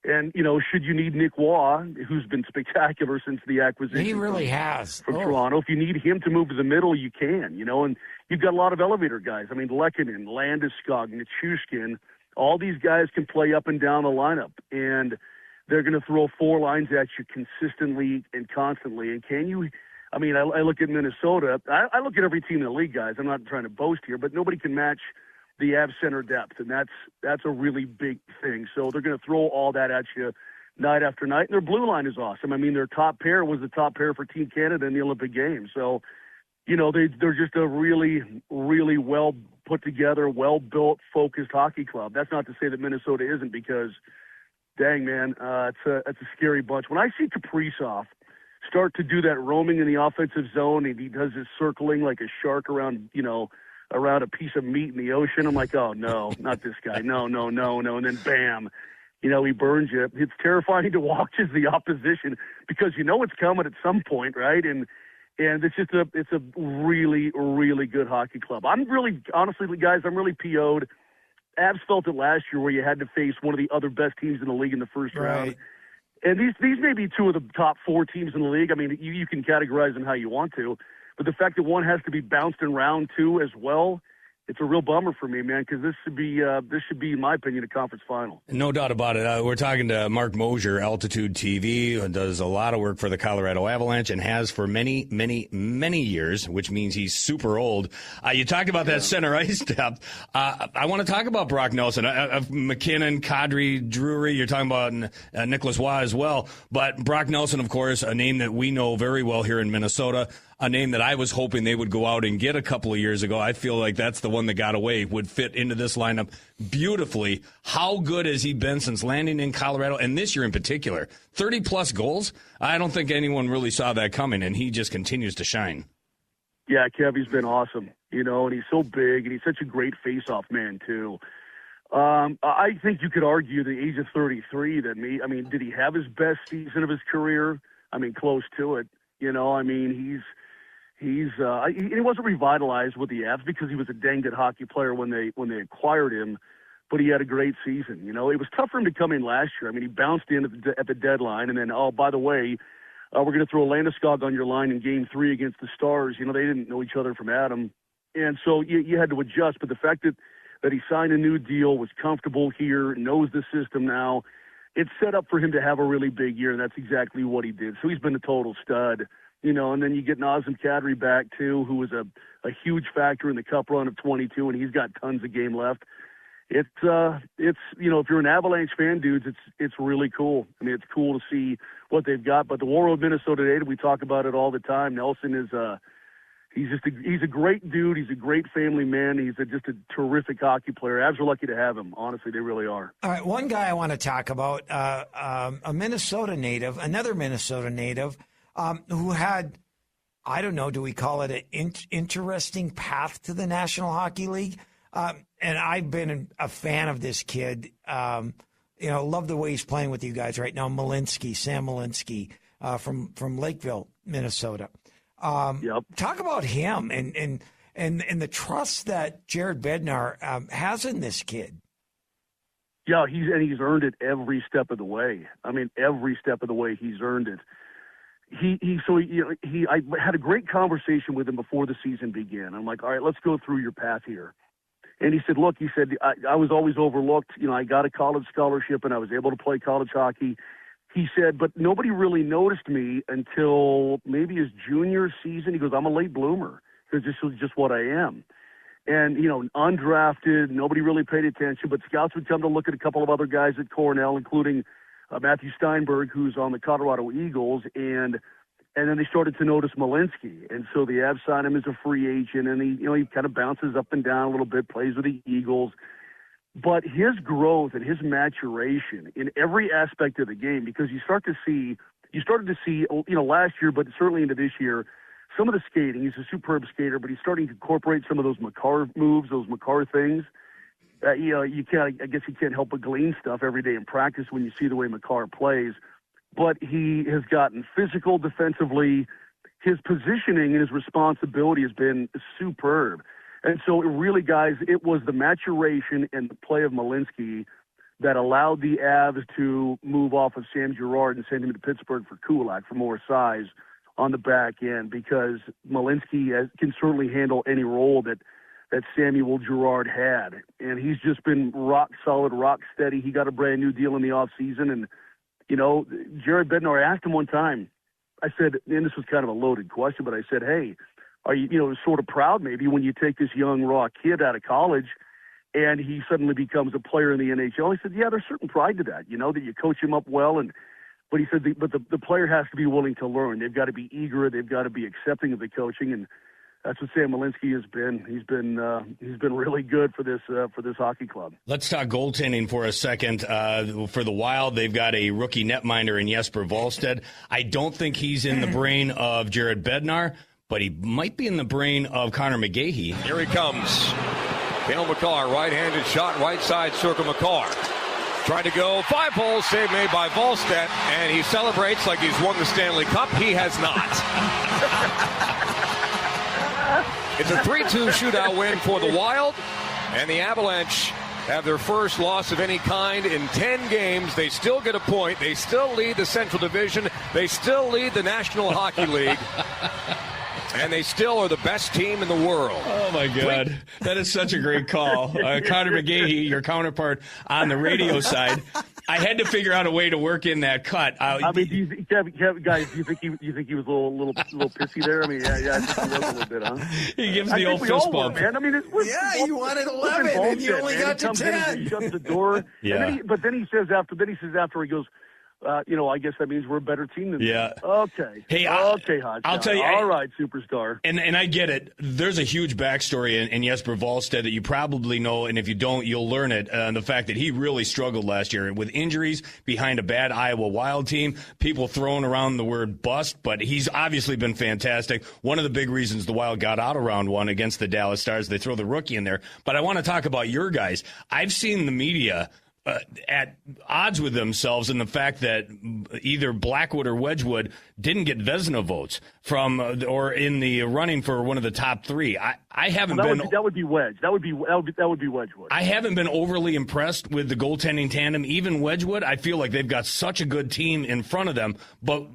And, should you need Nick Waugh, who's been spectacular since the acquisition. He really has. From Toronto. If you need him to move to the middle, you can, and you've got a lot of elevator guys. Lehkonen, Landeskog, Nichushkin, all these guys can play up and down the lineup. And they're going to throw 4 lines at you consistently and constantly. And can you – I look at Minnesota. I look at every team in the league, guys. I'm not trying to boast here, but nobody can match – the Avs center depth, and that's a really big thing. So they're going to throw all that at you night after night. And their blue line is awesome. Their top pair was the top pair for Team Canada in the Olympic Games. So, they're just a really, really well put together, well built, focused hockey club. That's not to say that Minnesota isn't, because, dang man, it's a scary bunch. When I see Kaprizov start to do that roaming in the offensive zone, and he does his circling like a shark around a piece of meat in the ocean, I'm like, oh, no, not this guy. No. And then, bam, he burns you. It's terrifying to watch as the opposition because it's coming at some point, right? And it's just it's a really, really good hockey club. Honestly, guys, I'm really PO'd. Avs felt it last year where you had to face one of the other best teams in the league in the first round. And these may be 2 of the top 4 teams in the league. You can categorize them how you want to. But the fact that one has to be bounced in round 2 as well, it's a real bummer for me, man, because this should be, in my opinion, a conference final. No doubt about it. We're talking to Mark Moser, Altitude TV, who does a lot of work for the Colorado Avalanche and has for many, many, many years, which means he's super old. You talked about that center ice depth. I want to talk about Brock Nelson, McKinnon, Kadri, Drury. You're talking about Nicholas Waugh as well. But Brock Nelson, of course, a name that we know very well here in Minnesota. A name that I was hoping they would go out and get a couple of years ago. I feel like that's the one that got away, would fit into this lineup beautifully. How good has he been since landing in Colorado, and this year in particular? 30-plus goals? I don't think anyone really saw that coming, and he just continues to shine. Yeah, Kev, he's been awesome, and he's so big, and he's such a great face-off man, too. I think you could argue the age of 33 that did he have his best season of his career? Close to it. He wasn't revitalized with the Avs because he was a dang good hockey player when they acquired him, but he had a great season. It was tough for him to come in last year. He bounced in at the deadline, and then, oh, by the way, we're going to throw Landeskog on your line in Game 3 against the Stars. They didn't know each other from Adam, and so you had to adjust. But the fact that he signed a new deal, was comfortable here, knows the system now, it's set up for him to have a really big year, and that's exactly what he did. So he's been a total stud. And then you get Nazem Kadri back, too, who was a huge factor in the Cup run of 22, and he's got tons of game left. It's if you're an Avalanche fan, dudes, it's really cool. It's cool to see what they've got. But the War of Minnesota United, we talk about it all the time. Nelson is he's a great dude. He's a great family man. He's just a terrific hockey player. Avs are lucky to have him. Honestly, they really are. All right, one guy I want to talk about, another Minnesota native, who had, I don't know, do we call it an interesting path to the National Hockey League? And I've been a fan of this kid. Love the way he's playing with you guys right now. Sam Malinsky from Lakeville, Minnesota. Yep. Talk about him and the trust that Jared Bednar has in this kid. Yeah, he's earned it every step of the way. Every step of the way he's earned it. I had a great conversation with him before the season began. I'm like, all right, let's go through your path here. And he said, look, I was always overlooked. I got a college scholarship and I was able to play college hockey. He said, but nobody really noticed me until maybe his junior season. He goes, I'm a late bloomer because this was just what I am. And, undrafted, nobody really paid attention, but scouts would come to look at a couple of other guys at Cornell, including Matthew Steinberg, who's on the Colorado Eagles, and then they started to notice Malinsky, and so the Avs signed him as a free agent, and he kind of bounces up and down a little bit, plays with the Eagles, but his growth and his maturation in every aspect of the game, because you started to see last year, but certainly into this year, some of the skating. He's a superb skater, but he's starting to incorporate some of those Makar moves, those Makar things. I guess you can't help but glean stuff every day in practice when you see the way Makar plays. But he has gotten physical defensively. His positioning and his responsibility has been superb. And so really, guys, it was the maturation and the play of Malinsky that allowed the Avs to move off of Sam Girard and send him to Pittsburgh for Kulak for more size on the back end, because Malinsky can certainly handle any role that Samuel Girard had. And he's just been rock solid, rock steady. He got a brand new deal in the offseason. And, Jared Bednar, I asked him one time, I said, and this was kind of a loaded question, but I said, hey, are you, sort of proud maybe when you take this young, raw kid out of college and he suddenly becomes a player in the NHL? He said, yeah, there's certain pride to that, that you coach him up well. But he said, but the player has to be willing to learn. They've got to be eager. They've got to be accepting of the coaching. And that's what Sam Malinsky has been. He's been really good for this hockey club. Let's talk goaltending for a second. For the Wild, they've got a rookie netminder in Jesper Wallstedt. I don't think he's in the brain of Jared Bednar, but he might be in the brain of Connor McGahey. Here he comes. Cale Makar, right-handed shot, right side circle. Makar trying to go 5 holes, save made by Wallstedt, and he celebrates like he's won the Stanley Cup. He has not. It's a 3-2 shootout win for the Wild, and the Avalanche have their first loss of any kind in 10 games. They still get a point. They still lead the Central Division. They still lead the National Hockey League. And they still are the best team in the world. Oh, my God. That is such a great call. Connor McGahey, your counterpart on the radio side. I had to figure out a way to work in that cut. Guys, do you think he was a little pissy there? I mean, yeah, I think he was a little bit, huh? He gives the old fist bump. Man. I mean, you wanted 11, and you only got to 10. He shuts the door. Yeah. But then he says after he goes, I guess that means we're a better team than them. Okay. Hey, Hodge. I'll tell you. All right, superstar. And I get it. There's a huge backstory in Jesper Wallstedt that you probably know, and if you don't, you'll learn it. The fact that he really struggled last year with injuries behind a bad Iowa Wild team, people throwing around the word bust, but he's obviously been fantastic. One of the big reasons the Wild got out of round one against the Dallas Stars, they throw the rookie in there. But I want to talk about your guys. I've seen the media at odds with themselves in the fact that either Blackwood or Wedgwood didn't get Vezina votes from or in the running for one of the top three. I haven't been. That would be Wedge. That would be Wedgwood. I haven't been overly impressed with the goaltending tandem. Even Wedgwood, I feel like they've got such a good team in front of them. But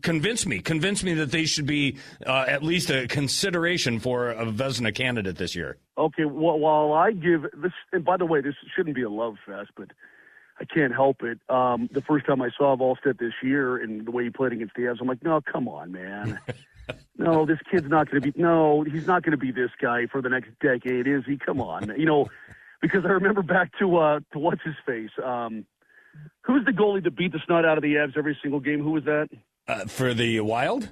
convince me that they should be at least a consideration for a Vezina candidate this year. Okay, well, while I give this, and by the way, this shouldn't be a love fest, but I can't help it. The first time I saw Wallstedt this year and the way he played against the Avs, I'm like, no, come on, man. No, this kid's not going to be – no, he's not going to be this guy for the next decade, is he? Come on. Because I remember back to what's-his-face. Who's the goalie that beat the snot out of the Avs every single game? Who was that? For the Wild?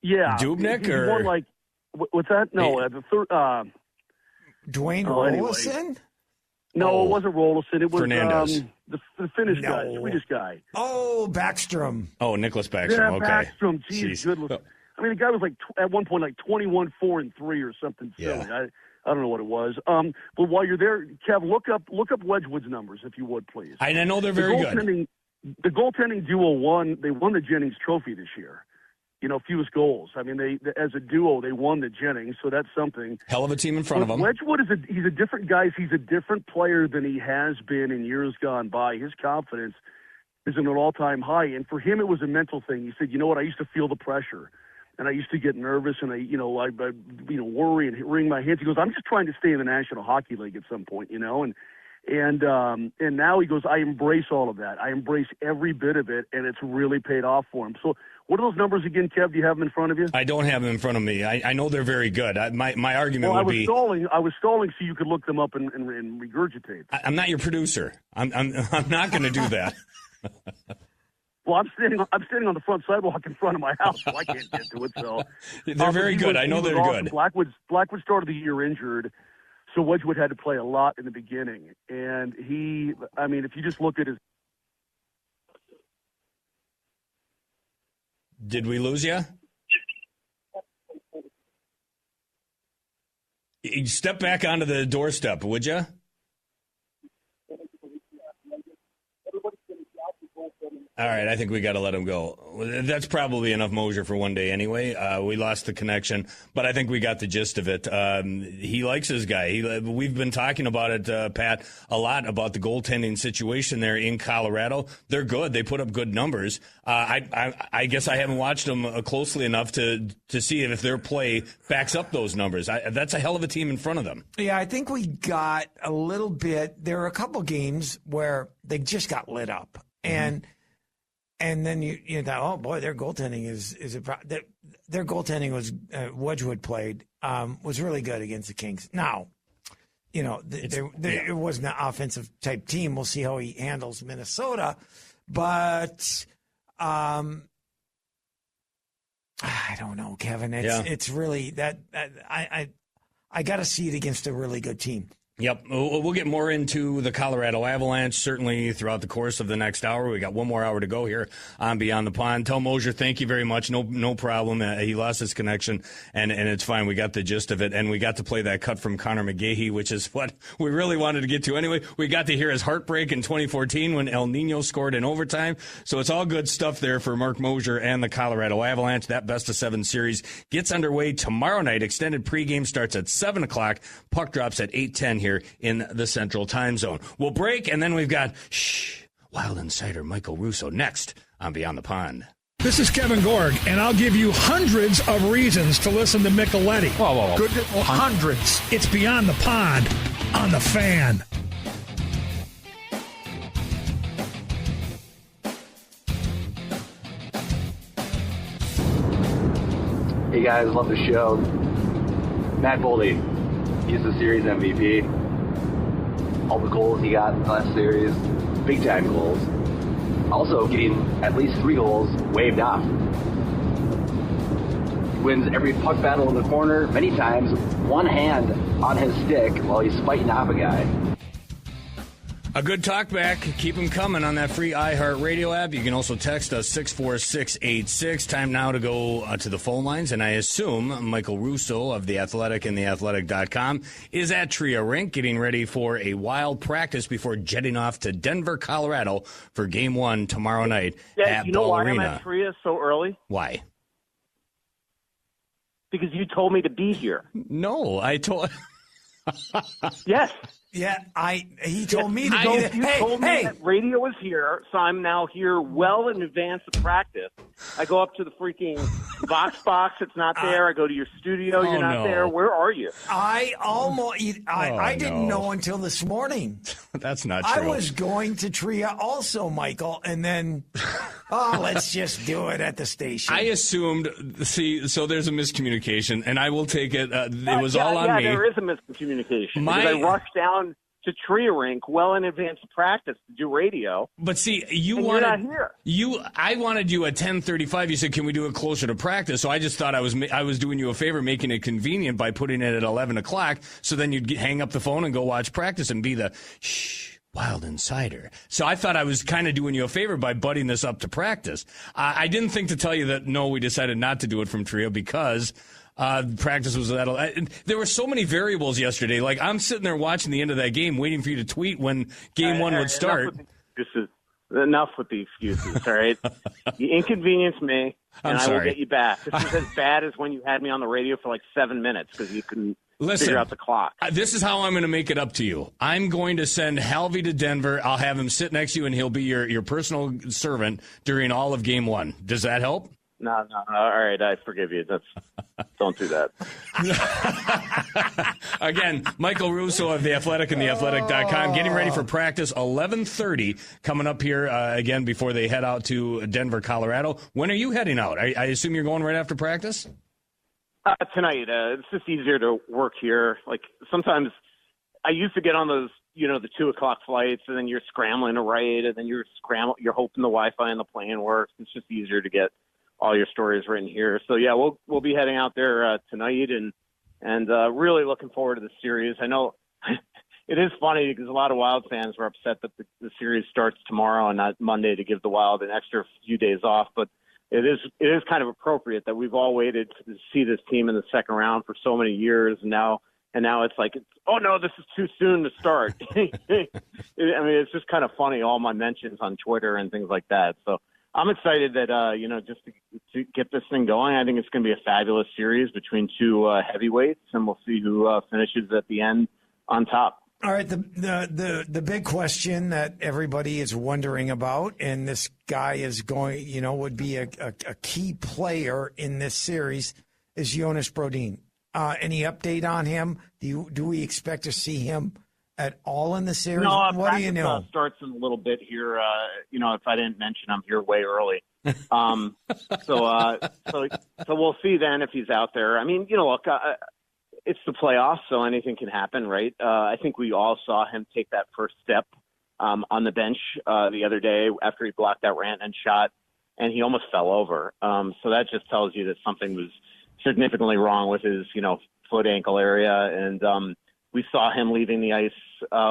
Yeah. Dubnyk? He's or more like – what's that? No, the third Dwayne Rolison? Anyway. No, it wasn't Rolison. It was Fernandez. The Finnish guy, Swedish guy. Oh, Backstrom. Oh, Nicholas Backstrom. Yeah, okay. Backstrom. Jeez, good look. I mean, the guy was at one point 21, 4, and 3 or something silly. Yeah. I don't know what it was. But while you're there, Kev, look up Wedgwood's numbers if you would, please. I know they're very good. The goaltending duo won the Jennings Trophy this year. Fewest goals. I mean, they as a duo they won the Jennings, so that's something. Hell of a team in front of them. Wedgwood he's a different guy. He's a different player than he has been in years gone by. His confidence is at an all-time high, and for him it was a mental thing. He said, "You know what? I used to feel the pressure, and I used to get nervous, and I worry and wring my hands." He goes, "I'm just trying to stay in the National Hockey League at some point, and now he goes, I embrace all of that. I embrace every bit of it, and it's really paid off for him." So what are those numbers again, Kev? Do you have them in front of you? I don't have them in front of me. I know they're very good. My argument would be... I was stalling so you could look them up and regurgitate. I'm not your producer. I'm not going to do that. Well, I'm standing on the front sidewalk in front of my house, so I can't get to it. So they're very good. I know they're good. Blackwood started the year injured. So Wedgwood had to play a lot in the beginning. And if you just look at his... Did we lose you? Step back onto the doorstep, would you? All right, I think we got to let him go. That's probably enough Moser for one day anyway. We lost the connection, but I think we got the gist of it. He likes his guy. We've been talking about it, Pat, a lot about the goaltending situation there in Colorado. They're good. They put up good numbers. I guess I haven't watched them closely enough to see if their play backs up those numbers. That's a hell of a team in front of them. Yeah, I think we got a little bit. There were a couple games where they just got lit up, and then you thought, oh boy, their goaltending is their goaltending was Wedgwood played was really good against the Kings. Now, it wasn't an offensive type team. We'll see how he handles Minnesota, but I don't know, Kevin. It's really that I got to see it against a really good team. Yep. We'll get more into the Colorado Avalanche, certainly throughout the course of the next hour. We got one more hour to go here on Beyond the Pond. Tell Moser, thank you very much. No problem. He lost his connection, and it's fine. We got the gist of it, and we got to play that cut from Connor McGahey, which is what we really wanted to get to anyway. We got to hear his heartbreak in 2014 when El Nino scored in overtime. So it's all good stuff there for Mark Moser and the Colorado Avalanche. That best-of-7 series gets underway tomorrow night. Extended pregame starts at 7 o'clock. Puck drops at 8:10 here in the Central Time Zone. We'll break, and then we've got Wild Insider Michael Russo next on Beyond the Pond. This is Kevin Gorg, and I'll give you hundreds of reasons to listen to Micheletti. Whoa. Good, hundreds. It's Beyond the Pond on the Fan. Hey guys, love the show. Matt Boldy, he's the series MVP. All the goals he got in the last series, big time goals. Also getting at least 3 goals waved off. He wins every puck battle in the corner, many times, one hand on his stick while he's fighting off a guy. A good talk back. Keep them coming on that free iHeartRadio app. You can also text us 64686. Time now to go to the phone lines, and I assume Michael Russo of The Athletic and theathletic.com is at Tria Rink getting ready for a wild practice before jetting off to Denver, Colorado for Game 1 tomorrow night at you know Ball why Arena. I'm at Tria so early? Why? Because you told me to be here. No, I told... Yes. Yeah, he told me to go. You told me that radio was here, so I'm now here well in advance of practice. I go up to the freaking box. It's not there. I go to your studio. You're not there. Where are you? I didn't know until this morning. That's not true. I was going to Tria also, Michael, and then, let's just do it at the station. I assumed, so there's a miscommunication, and I will take it. It was all on me. Yeah, there is a miscommunication. Because I rushed down to Tria Rink well in advance of practice to do radio. But see, you're not here. I wanted you at 10:35. You said, "Can we do it closer to practice?" So I just thought I was doing you a favor, making it convenient by putting it at 11 o'clock. So then you'd hang up the phone and go watch practice and be the Wild Insider. So I thought I was kind of doing you a favor by butting this up to practice. I didn't think to tell you that no, we decided not to do it from Tria because. Practice was that. There were so many variables yesterday. Like, I'm sitting there watching the end of that game, waiting for you to tweet when Game 1 would start. Enough with the excuses, all right? You inconvenience me, and I will get you back. This is as bad as when you had me on the radio for like 7 minutes because you couldn't figure out the clock. This is how I'm going to make it up to you. I'm going to send Halvey to Denver. I'll have him sit next to you, and he'll be your personal servant during all of Game 1. Does that help? No. All right, I forgive you. Don't do that. Again, Michael Russo of The Athletic and theathletic.com getting ready for practice 11:30 coming up here again before they head out to Denver, Colorado. When are you heading out? I assume you're going right after practice? Tonight. It's just easier to work here. Like sometimes I used to get on those, the 2:00 flights, and then you're scrambling to write, and then you're hoping the Wi-Fi on the plane works. It's just easier to get all your stories written here. So yeah, we'll be heading out there tonight, and really looking forward to the series. I know it is funny because a lot of Wild fans were upset that the series starts tomorrow and not Monday to give the Wild an extra few days off, but it is kind of appropriate that we've all waited to see this team in the second round for so many years, and now it's like, oh no, this is too soon to start. I mean, it's just kind of funny, all my mentions on Twitter and things like that. So I'm excited that, just to get this thing going. I think it's going to be a fabulous series between two heavyweights, and we'll see who finishes at the end on top. All right, the big question that everybody is wondering about, and this guy is going, would be a key player in this series, is Jonas Brodin. Any update on him? Do we expect to see him at all in the series? No, what do you know? Starts in a little bit here. If I didn't mention, I'm here way early. So we'll see then if he's out there. I mean, look, it's the playoffs, so anything can happen, right? I think we all saw him take that first step on the bench the other day after he blocked that Rantanen shot, and he almost fell over. So that just tells you that something was significantly wrong with his, foot ankle area, and we saw him leaving the ice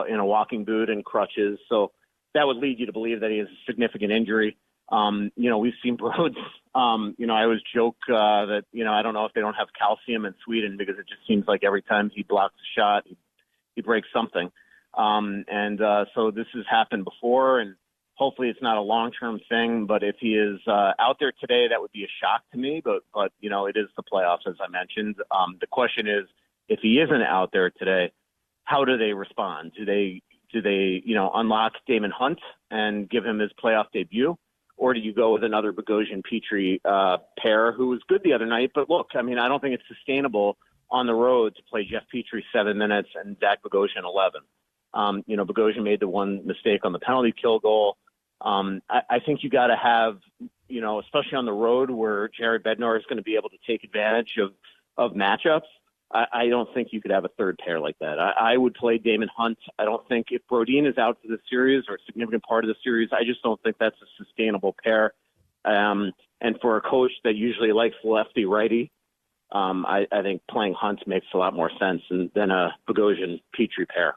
in a walking boot and crutches. So that would lead you to believe that he has a significant injury. We've seen Broads. I always joke that, I don't know if they don't have calcium in Sweden because it just seems like every time he blocks a shot, he breaks something. So this has happened before, and hopefully it's not a long-term thing. But if he is out there today, that would be a shock to me. But it is the playoffs, as I mentioned. The question is, if he isn't out there today, how do they respond? Do they unlock Damon Hunt and give him his playoff debut? or do you go with another Bogosian-Petrie pair who was good the other night? But look, I mean, I don't think it's sustainable on the road to play Jeff Petrie 7 minutes and Zach Bogosian 11. Bogosian made the one mistake on the penalty kill goal. I think you got to have, especially on the road where Jared Bednar is going to be able to take advantage of matchups. I don't think you could have a third pair like that. I would play Damon Hunt. I don't think if Brodin is out for the series or a significant part of the series, I just don't think that's a sustainable pair. And for a coach that usually likes lefty-righty, I think playing Hunt makes a lot more sense than a Bogosian-Petrie pair.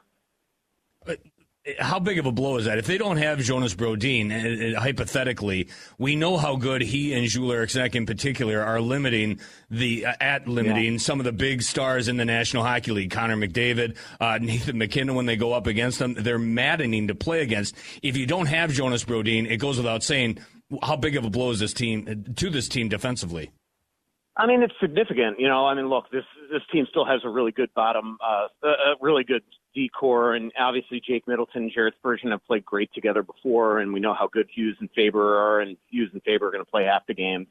How big of a blow is that? If they don't have Jonas Brodin, hypothetically, we know how good he and Jules Eriksson in particular are limiting some of the big stars in the National Hockey League. Connor McDavid, Nathan McKinnon, when they go up against them, they're maddening to play against. If you don't have Jonas Brodin, it goes without saying how big of a blow is this team defensively. I mean, it's significant. Look, this team still has a really good bottom, a really good D-core, and obviously Jake Middleton and Jared Spurgeon have played great together before, and we know how good Hughes and Faber are, and Hughes and Faber are going to play half the games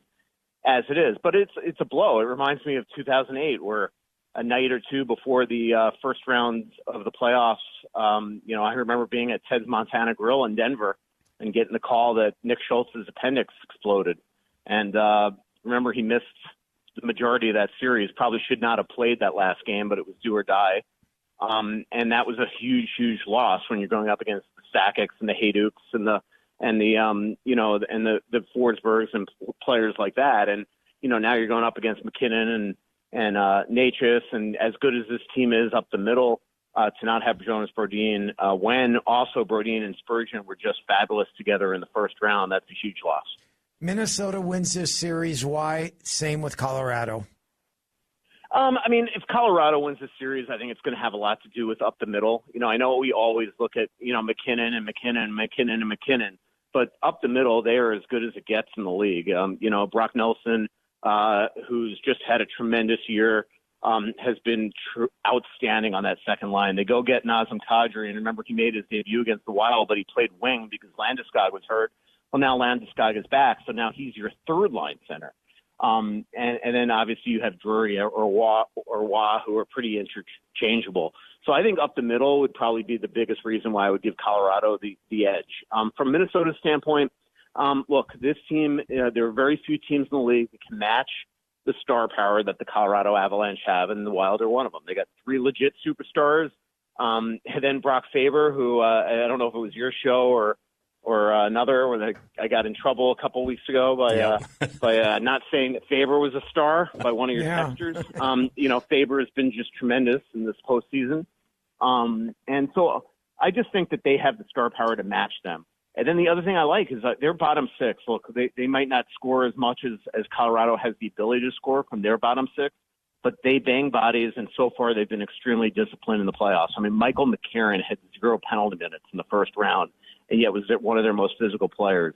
as it is. But it's a blow. It reminds me of 2008, where a night or two before the first round of the playoffs, I remember being at Ted's Montana Grill in Denver and getting the call that Nick Schultz's appendix exploded. And remember, he missed the majority of that series, probably should not have played that last game, but it was do or die. And that was a huge, huge loss when you're going up against the Sakic's and the Hayduks and the Forsbergs and players like that. And, now you're going up against McKinnon and Natchez, and as good as this team is up the middle, to not have Jonas Brodin, when also Brodin and Spurgeon were just fabulous together in the first round, that's a huge loss. Minnesota wins this series. Why? Same with Colorado. If Colorado wins this series, I think it's going to have a lot to do with up the middle. I know we always look at, McKinnon, but up the middle, they are as good as it gets in the league. Brock Nelson, who's just had a tremendous year, has been outstanding on that second line. They go get Nazem Kadri, and remember, he made his debut against the Wild, but he played wing because Landeskog was hurt. Well, now Landeskog is back, so now he's your third line center. And then obviously you have Drury or Waugh, who are pretty interchangeable. So I think up the middle would probably be the biggest reason why I would give Colorado the edge. From Minnesota's standpoint, look, this team, there are very few teams in the league that can match the star power that the Colorado Avalanche have, and the Wild are one of them. They got three legit superstars. And then Brock Faber, who I don't know if it was your show or another, where I got in trouble a couple weeks ago by not saying that Faber was a star by one of your texters. Faber has been just tremendous in this postseason. And so I just think that they have the star power to match them. And then the other thing I like is that their bottom six, look, they might not score as much as Colorado has the ability to score from their bottom six, but they bang bodies, and so far they've been extremely disciplined in the playoffs. I mean, Michael McCarron had 0 penalty minutes in the first round, and yet was one of their most physical players.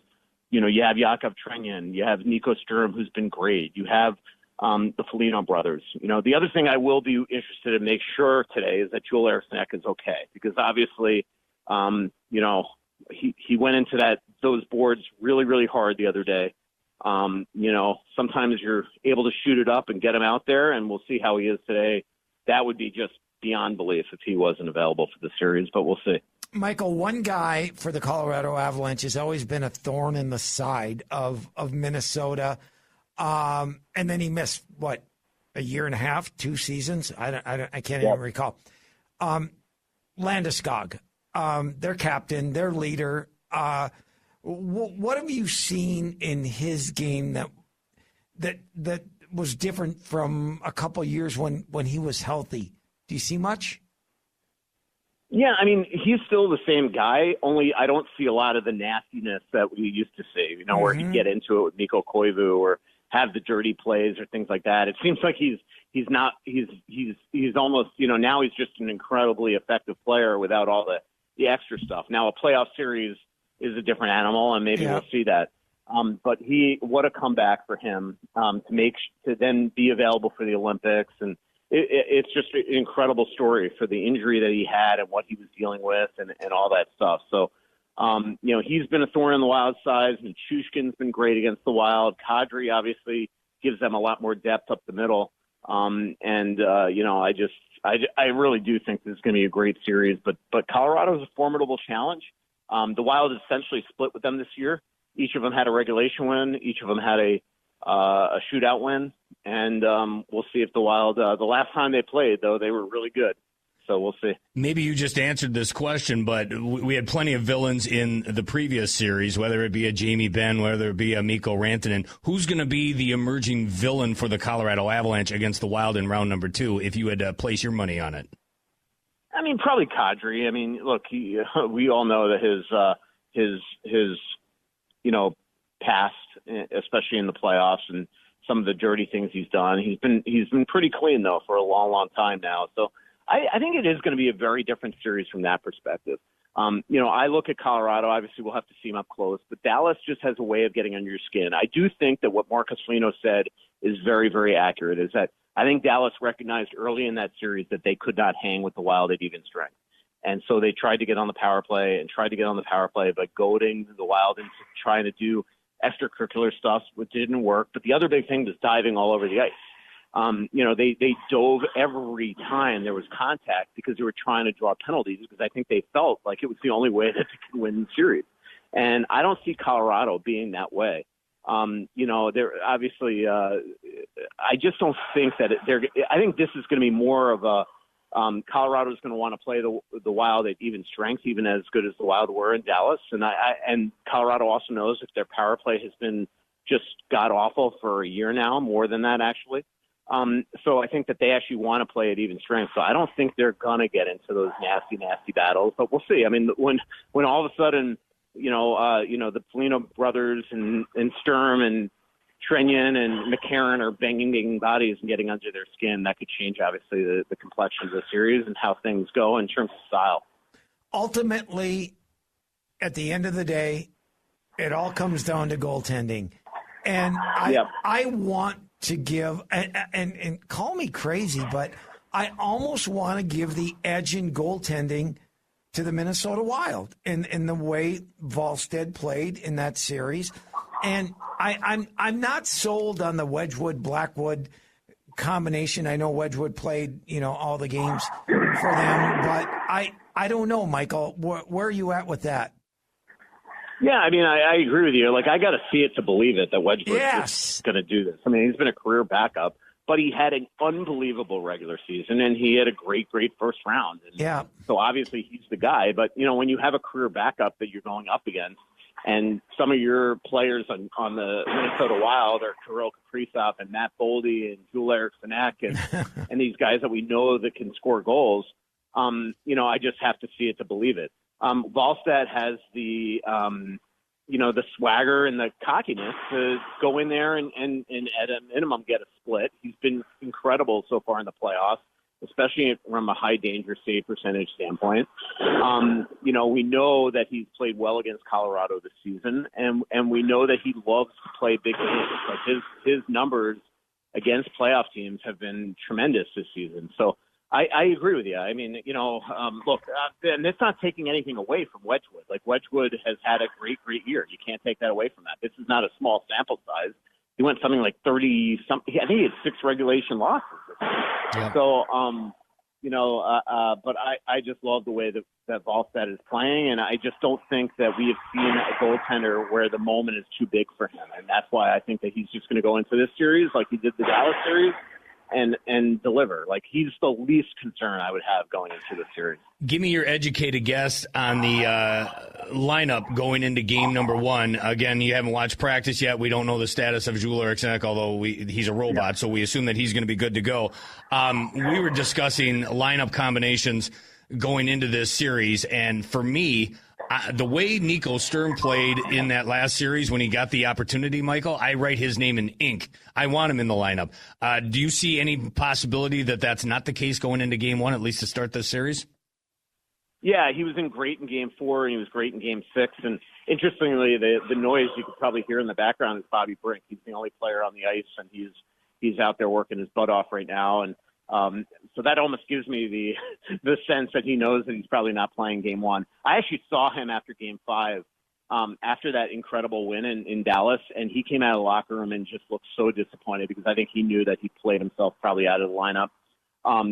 You have Yakov Trenyan, you have Nico Sturm, who's been great. You have the Foligno brothers. The other thing I will be interested in make sure today is that Joel Eriksson is okay, because obviously, he went into those boards really, really hard the other day. Sometimes you're able to shoot it up and get him out there, and we'll see how he is today. That would be just beyond belief if he wasn't available for the series, but we'll see. Michael, one guy for the Colorado Avalanche has always been a thorn in the side of Minnesota. And then he missed, a year and a half, 2 seasons? I can't even recall. Landeskog, their captain, their leader. What have you seen in his game that was different from a couple of years when he was healthy? Do you see much? Yeah, I mean, he's still the same guy, only I don't see a lot of the nastiness that we used to see, where he'd get into it with Mikko Koivu or have the dirty plays or things like that. It seems like he's almost, now he's just an incredibly effective player without all the extra stuff. Now, a playoff series is a different animal, and maybe we'll see that. But what a comeback for him to then be available for the Olympics, and it's just an incredible story for the injury that he had and what he was dealing with and all that stuff. So He's been a thorn in the Wild's side. Nichushkin's been great against the Wild. Kadri obviously gives them a lot more depth up the middle. I really do think this is going to be a great series. But Colorado is a formidable challenge. The Wild essentially split with them this year. Each of them had a regulation win. Each of them had a shootout win. And we'll see if the Wild, the last time they played, though, they were really good. So we'll see. Maybe you just answered this question, but we had plenty of villains in the previous series, whether it be a Jamie Benn, whether it be a Mikko Rantanen. Who's going to be the emerging villain for the Colorado Avalanche against the Wild in round number 2 if you had to place your money on it? I mean, probably Kadri. I mean, look, we all know that his past, especially in the playoffs and some of the dirty things he's done. He's been pretty clean though for a long, long time now. So I think it is going to be a very different series from that perspective. I look at Colorado. Obviously, we'll have to see him up close, but Dallas just has a way of getting under your skin. I do think that what Marcus Foligno said is very, very accurate. Is that I think Dallas recognized early in that series that they could not hang with the Wild at even strength. And so they tried to get on the power play by goading the Wild into trying to do extracurricular stuff, which didn't work. But the other big thing was diving all over the ice. They dove every time there was contact because they were trying to draw penalties because I think they felt like it was the only way that they could win the series. And I don't see Colorado being that way. They're obviously, I just don't think that I think this is going to be more of a, Colorado's going to want to play the Wild at even strength, even as good as the Wild were in Dallas. And Colorado also knows if their power play has been just god awful for a year now, more than that actually. So I think that they actually want to play at even strength. So I don't think they're going to get into those nasty, nasty battles, but we'll see. I mean, when all of a sudden, the Foligno brothers and Sturm and Trenyan and McCarron are banging bodies and getting under their skin, that could change, obviously, the complexion of the series and how things go in terms of style. Ultimately, at the end of the day, it all comes down to goaltending. And I want to give, and call me crazy, but I almost want to give the edge in goaltending to the Minnesota Wild in the way Wallstedt played in that series. And I'm not sold on the Wedgewood-Blackwood combination. I know Wedgewood played, all the games for them, but I don't know, Michael. Where are you at with that? Yeah, I mean, I agree with you. Like, I got to see it to believe it that Wedgewood is going to do this. I mean, he's been a career backup, but he had an unbelievable regular season, and he had a great, great first round. And so obviously he's the guy. But, when you have a career backup that you're going up against, and some of your players on the Minnesota Wild are Kirill Kaprizov and Matt Boldy and Joel Eriksson Ek and these guys that we know that can score goals, I just have to see it to believe it. Wallstedt has the swagger and the cockiness to go in there and at a minimum get a split. He's been incredible so far in the playoffs, especially from a high danger save percentage standpoint. We know that he's played well against Colorado this season, and we know that he loves to play big games. Like his numbers against playoff teams have been tremendous this season. So I agree with you. I mean, look, and it's not taking anything away from Wedgewood. Like, Wedgewood has had a great, great year. You can't take that away from that. This is not a small sample size. He went something like 30-something. I think he had 6 regulation losses. Yeah. So, but I just love the way that Wallstedt is playing, and I just don't think that we have seen a goaltender where the moment is too big for him. And that's why I think that he's just going to go into this series like he did the Dallas series and deliver. Like, he's the least concern I would have going into the series. Give me your educated guess on the lineup going into game number 1. Again, you haven't watched practice yet. We don't know the status of Joel Eriksson Ek, although he's a robot, so we assume that he's going to be good to go. We were discussing lineup combinations going into this series, and for me, the way Nico Sturm played in that last series when he got the opportunity, Michael, I write his name in ink. I want him in the lineup. Do you see any possibility that that's not the case going into game 1, at least to start this series? Yeah, he was great in game 4, and he was great in game 6. And interestingly, the noise you could probably hear in the background is Bobby Brink. He's the only player on the ice, and he's out there working his butt off right now. And So that almost gives me the sense that he knows that he's probably not playing Game 1. I actually saw him after Game 5, after that incredible win in Dallas, and he came out of the locker room and just looked so disappointed because I think he knew that he played himself probably out of the lineup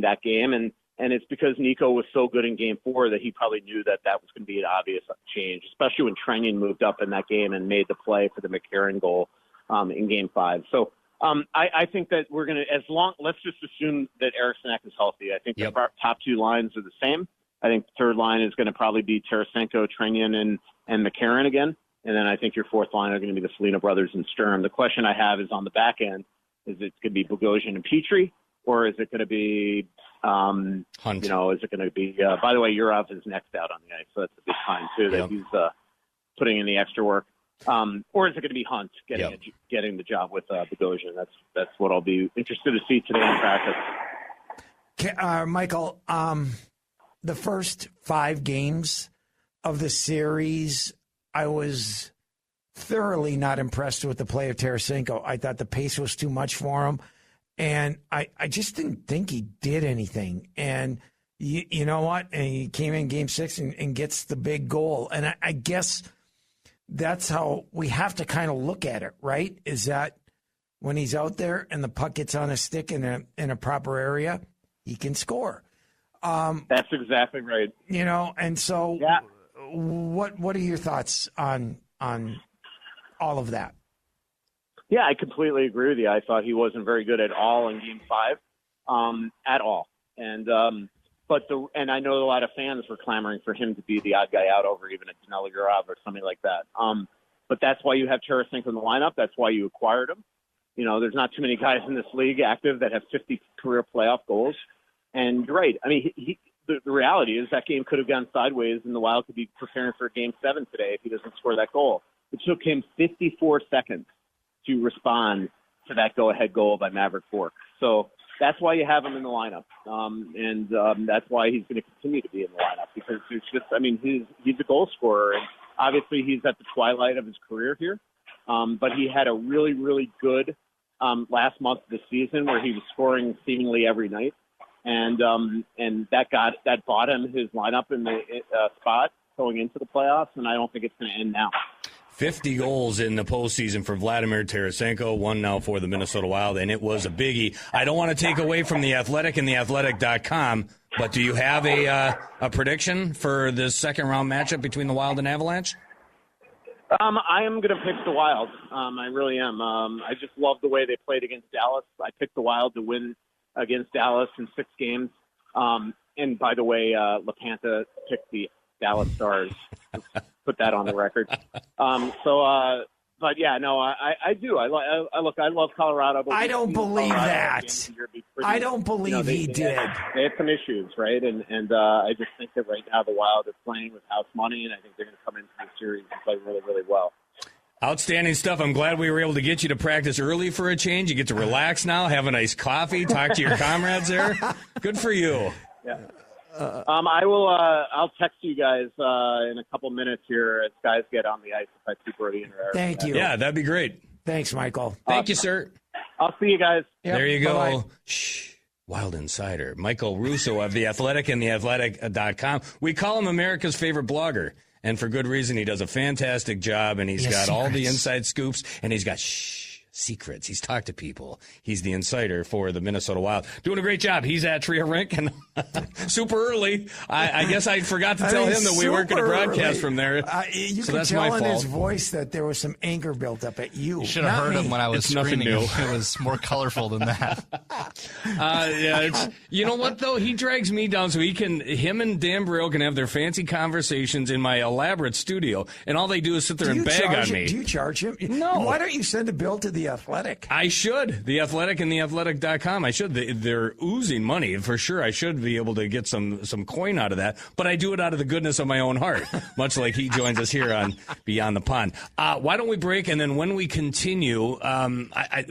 that game. And it's because Nico was so good in Game 4 that he probably knew that was going to be an obvious change, especially when Trennion moved up in that game and made the play for the McCarron goal in Game 5. So I think that we're going to, let's just assume that Eriksson Ek is healthy. I think the top two lines are the same. I think the third line is going to probably be Tarasenko, Trennion, and McCarron again. And then I think your fourth line are going to be the Foligno brothers and Sturm. The question I have is on the back end, is it going to be Bogosian and Petrie, or is it going to be Hunt? Is it going to be, by the way, Urov is next out on the ice, so that's a big sign too that he's putting in the extra work. Or is it going to be Hunt getting the job with Bogosian? That's what I'll be interested to see today in practice. Michael, the first 5 games of the series, I was thoroughly not impressed with the play of Tarasenko. I thought the pace was too much for him. And I just didn't think he did anything. And you know what? And he came in Game 6 and gets the big goal. And I guess that's how we have to kind of look at it, right? Is that when he's out there and the puck gets on a stick in a proper area, he can score. That's exactly right. And so what are your thoughts on all of that? Yeah, I completely agree with you. I thought he wasn't very good at all in Game 5, at all. And and I know a lot of fans were clamoring for him to be the odd guy out over even a Danila Urov or something like that. But that's why you have Tarasenko in the lineup. That's why you acquired him. There's not too many guys in this league active that have 50 career playoff goals. And you're right. I mean, the reality is that game could have gone sideways, and the Wild could be preparing for Game 7 today if he doesn't score that goal. It took him 54 seconds to respond to that go-ahead goal by Maverick Bourque. So that's why you have him in the lineup, and that's why he's going to continue to be in the lineup, because it's just, he's a goal scorer, and obviously he's at the twilight of his career here, but he had a really, really good last month of the season where he was scoring seemingly every night, and that bought him his lineup in the spot going into the playoffs, and I don't think it's going to end now. 50 goals in the postseason for Vladimir Tarasenko, 1 now for the Minnesota Wild, and it was a biggie. I don't want to take away from The Athletic and TheAthletic.com, but do you have a prediction for this second-round matchup between the Wild and Avalanche? I am going to pick the Wild. I really am. I just love the way they played against Dallas. I picked the Wild to win against Dallas in 6 games. And by the way, LaPanta picked the Dallas Stars. Put that on the record. But yeah, no, I do. I love Colorado. But I don't believe that. I don't believe he did. They had some issues, right? And I just think that right now the Wild are playing with house money, and I think they're going to come into the series and play really, really well. Outstanding stuff. I'm glad we were able to get you to practice early for a change. You get to relax now, have a nice coffee, talk to your comrades there. Good for you. Yeah. I'll text you guys in a couple minutes here as guys get on the ice if I see Brody in there. Thank you. Yeah, that'd be great. Thanks, Michael. Thank you, sir. I'll see you guys. Yep. There you go. Bye-bye. Shh. Wild Insider. Michael Russo of The Athletic and TheAthletic.com. We call him America's favorite blogger, and for good reason. He does a fantastic job, and he's got all the inside scoops, and he's got secrets. He's talked to people. He's the insider for the Minnesota Wild. Doing a great job. He's at Tria Rink and super early. I guess I forgot to tell him that we weren't going to broadcast from there. You so could that's tell my in fault. his voice that there was some anger built up at you. You should have heard him when I was screaming. New. It was more colorful than that. You know what, though? He drags me down so him and Dan Burrell can have their fancy conversations in my elaborate studio, and all they do is sit there and bag on me. Do you charge him? No. Why don't you send a bill to The Athletic? I should. The Athletic and TheAthletic.com. I should. They're oozing money for sure. I should be able to get some coin out of that, but I do it out of the goodness of my own heart, much like he joins us here on Beyond the Pond. Why don't we break, and then when we continue,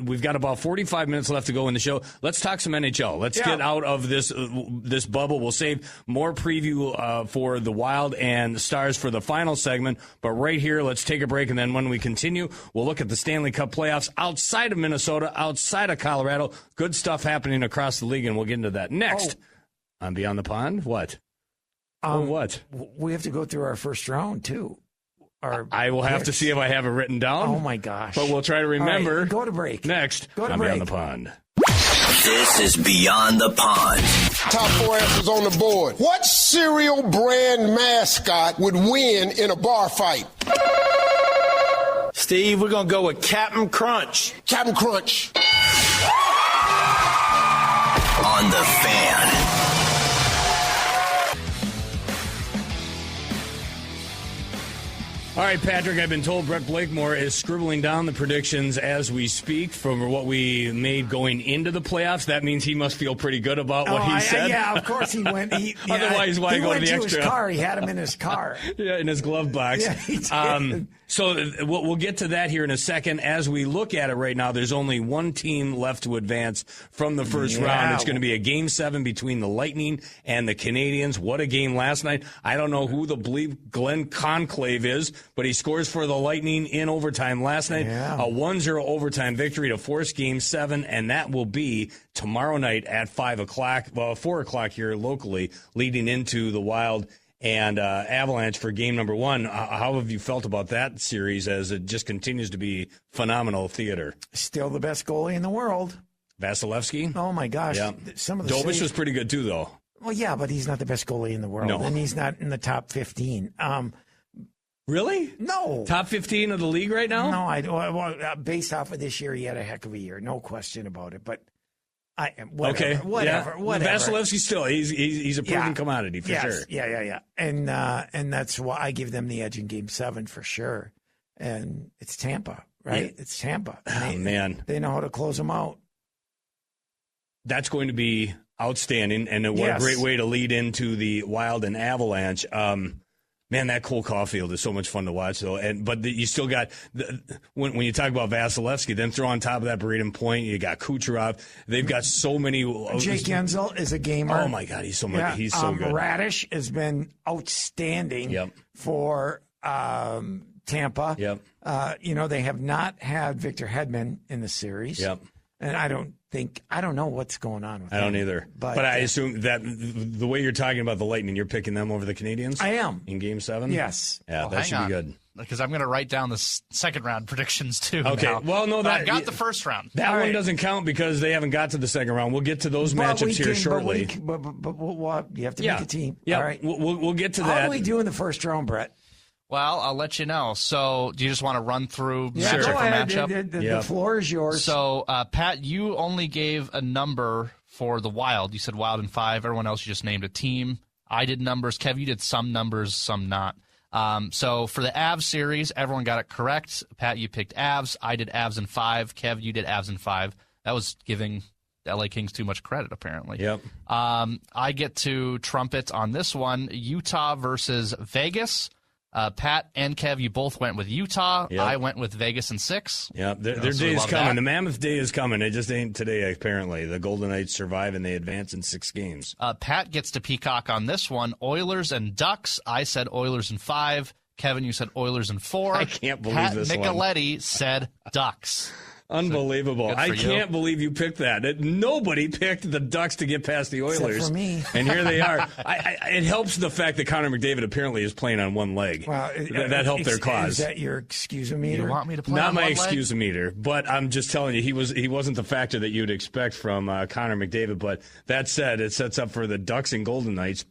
we've got about 45 minutes left to go in the show. Let's talk some NHL. Let's get out of this bubble. We'll save more preview for the Wild and Stars for the final segment, but right here, let's take a break, and then when we continue, we'll look at the Stanley Cup playoffs outside of Minnesota, outside of Colorado. Good stuff happening across the league, and we'll get into that next on Beyond the Pond. What? What? We have to go through our first round, too. I will have to see if I have it written down. Oh, my gosh. But we'll try to remember. Right, go to break. Next on Beyond the Pond. This is Beyond the Pond. Top 4 answers on the board. What cereal brand mascot would win in a bar fight? Steve, we're going to go with Captain Crunch. Captain Crunch. On the Fan. All right, Patrick, I've been told Brett Blakemore is scribbling down the predictions as we speak from what we made going into the playoffs. That means he must feel pretty good about what he said. Yeah, of course he went. Otherwise, why go to the extra? His car. He had him in his car. Yeah, in his glove box. Yeah, he did. So we'll get to that here in a second. As we look at it right now, there's only one team left to advance from the first round. It's going to be a Game 7 between the Lightning and the Canadians. What a game last night. I don't know who the Glenn Conclave is, but he scores for the Lightning in overtime last night. Yeah. A 1-0 overtime victory to force Game 7, and that will be tomorrow night at 4 o'clock here locally, leading into the Wild and Avalanche for game number 1. How have you felt about that series as it just continues to be phenomenal theater? Still the best goalie in the world. Vasilevsky? Oh, my gosh. Yeah. Some of the Dobich was pretty good, too, though. Well, yeah, but he's not the best goalie in the world. No. And he's not in the top 15. Really? No. Top 15 of the league right now? No, based off of this year, he had a heck of a year. No question about it. But whatever. Vasilevsky still, he's a proven commodity for sure. Yeah. And that's why I give them the edge in Game 7 for sure. And it's Tampa, right? Yeah. It's Tampa. Man. They know how to close them out. That's going to be outstanding, and what a great way to lead into the Wild and Avalanche. Man, that Cole Caulfield is so much fun to watch, though. But you still got when you talk about Vasilevsky, then throw on top of that Braden Point. You got Kucherov. They've got so many. Jake Ensel is a gamer. Oh my God, he's so much. Yeah. He's so good. Radish has been outstanding for Tampa. Yep. They have not had Victor Hedman in the series. Yep. And I don't know what's going on with I don't either. But I assume that the way you're talking about the Lightning, you're picking them over the Canadians? I am. In Game 7? Yes. Yeah, that should be good. Because I'm going to write down the second round predictions, too. Okay. Now. Well, no, I've got the first round. That one doesn't count because they haven't got to the second round. We'll get to those matchups here shortly. But you have to make a team. Yeah. All right. We'll get to that. How do we do in the first round, Brett? Well, I'll let you know. So, do you just want to run through matchup for matchup? The floor is yours. So, Pat, you only gave a number for the Wild. You said Wild in 5. Everyone else, you just named a team. I did numbers. Kev, you did some numbers, some not. So, for the Avs series, everyone got it correct. Pat, you picked Avs. I did Avs in 5. Kev, you did Avs in 5. That was giving the LA Kings too much credit, apparently. Yep. I get to trumpet on this one. Utah versus Vegas. Pat and Kev, you both went with Utah. Yep. I went with Vegas in 6. Yeah, their day is coming. The Mammoth day is coming. It just ain't today, apparently. The Golden Knights survive, and they advance in 6 games. Pat gets to peacock on this one. Oilers and Ducks. I said Oilers in 5. Kevin, you said Oilers in 4. I can't believe Pat this Micheletti said Ducks. Unbelievable. So, I can't believe you picked that. Nobody picked the Ducks to get past the Oilers. Except for me. And here they are. It helps the fact that Connor McDavid apparently is playing on one leg. Well, that helped their cause. Is that your excuse-o-meter? You want me to play Not on my one excuse-o-meter, but I'm just telling you, he wasn't the factor that you'd expect from Connor McDavid. But that said, it sets up for the Ducks and Golden Knights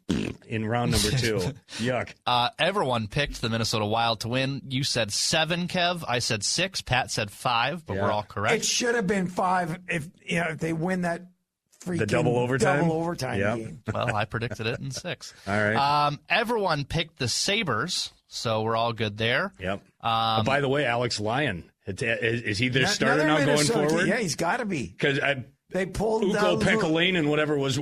in round number 2. Yuck. Everyone picked the Minnesota Wild to win. You said 7, Kev. I said 6. Pat said 5, but we're all correct. It should have been 5 if they win that freaking the double overtime game. Well, I predicted it in 6. All right. Everyone picked the Sabres, so we're all good there. Yep. By the way, Alex Lyon, is he their starter now going forward? Yeah, he's got to be. Because they pulled Ukko Pekka-Lane whatever was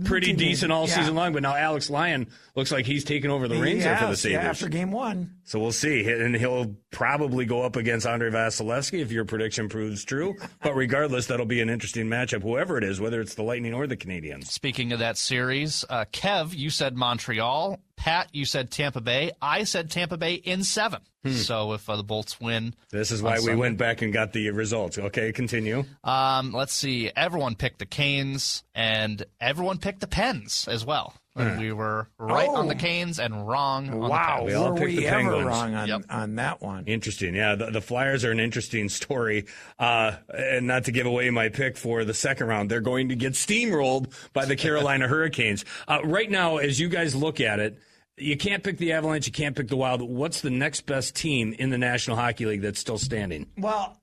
pretty decent all season long, but now Alex Lyon looks like he's taking over the reins there for the Sabres. Yeah, after game 1. So we'll see. And he'll probably go up against Andrei Vasilevsky if your prediction proves true. But regardless, that'll be an interesting matchup, whoever it is, whether it's the Lightning or the Canadiens. Speaking of that series, Kev, you said Montreal. Pat, you said Tampa Bay. I said Tampa Bay in 7. So if the Bolts win. This is why we went back and got the results. Okay, continue. Let's see. Everyone picked the Canes, and everyone picked the Pens as well. And we were right on the Canes and wrong on the Pens. We all picked the Penguins. Wrong on that one? Interesting. Yeah, the Flyers are an interesting story. And not to give away my pick for the second round, they're going to get steamrolled by the Carolina Hurricanes. Right now, as you guys look at it, you can't pick the Avalanche, you can't pick the Wild. What's the next best team in the National Hockey League that's still standing? Well,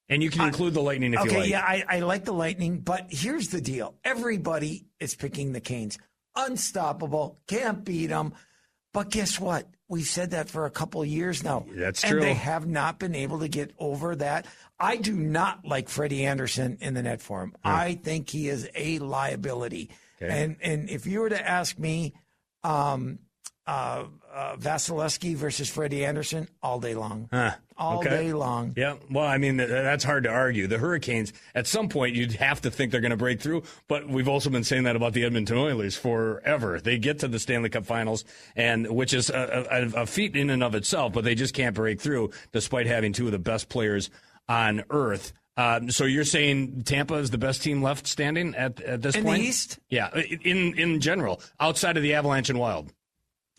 and you can include the Lightning if you like. Okay, yeah, I like the Lightning, but here's the deal. Everybody is picking the Canes. Unstoppable, can't beat them. But guess what? We've said that for a couple of years now. That's true. And they have not been able to get over that. I do not like Freddie Anderson in the net for him. I think he is a liability. Okay. And if you were to ask me, Vasilevsky versus Freddie Anderson all day long. All day long. Yeah, well, I mean, that's hard to argue. The Hurricanes, at some point, you'd have to think they're going to break through, but we've also been saying that about the Edmonton Oilers forever. They get to the Stanley Cup Finals, and which is a feat in and of itself, but they just can't break through despite having two of the best players on earth. So you're saying Tampa is the best team left standing at this point? In the East? Yeah, in general, outside of the Avalanche and Wild.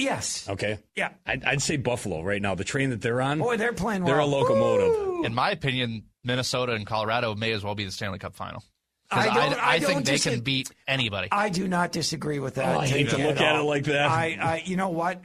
Yes. Okay. Yeah. I'd say Buffalo right now. The train that they're on. Boy, they're playing well. They're a locomotive. Woo! In my opinion, Minnesota and Colorado may as well be the Stanley Cup final. I think they can beat anybody. I do not disagree with that. I hate to look at it like that. You know what?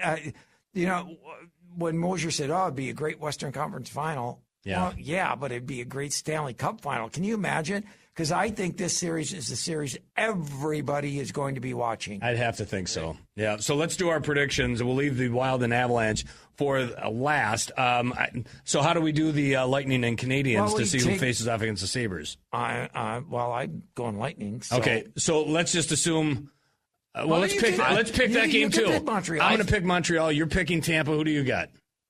When Moser said, it'd be a great Western Conference final. Yeah. Well, yeah, but it'd be a great Stanley Cup final. Can you imagine? Because I think this series is the series everybody is going to be watching. I'd have to think so. Yeah. So let's do our predictions. We'll leave the Wild and Avalanche for last. So how do we do the Lightning and Canadians to see who faces off against the Sabres? I'm going Lightning. So. Okay. So let's just assume. Let's pick that game too. I'm going to pick Montreal. You're picking Tampa. Who do you got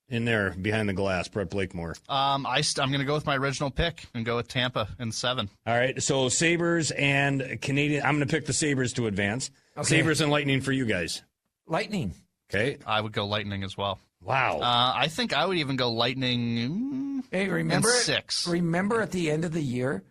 in there behind the glass? Brett Blakemore. I'm going to go with my original pick and go with Tampa in 7. All right. So Sabres and Canadian. I'm going to pick the Sabres to advance. Okay. Sabres and Lightning for you guys. Lightning. Okay. I would go Lightning as well. Wow. I think I would even go Lightning. Hey, remember in 6. Remember at the end of the year,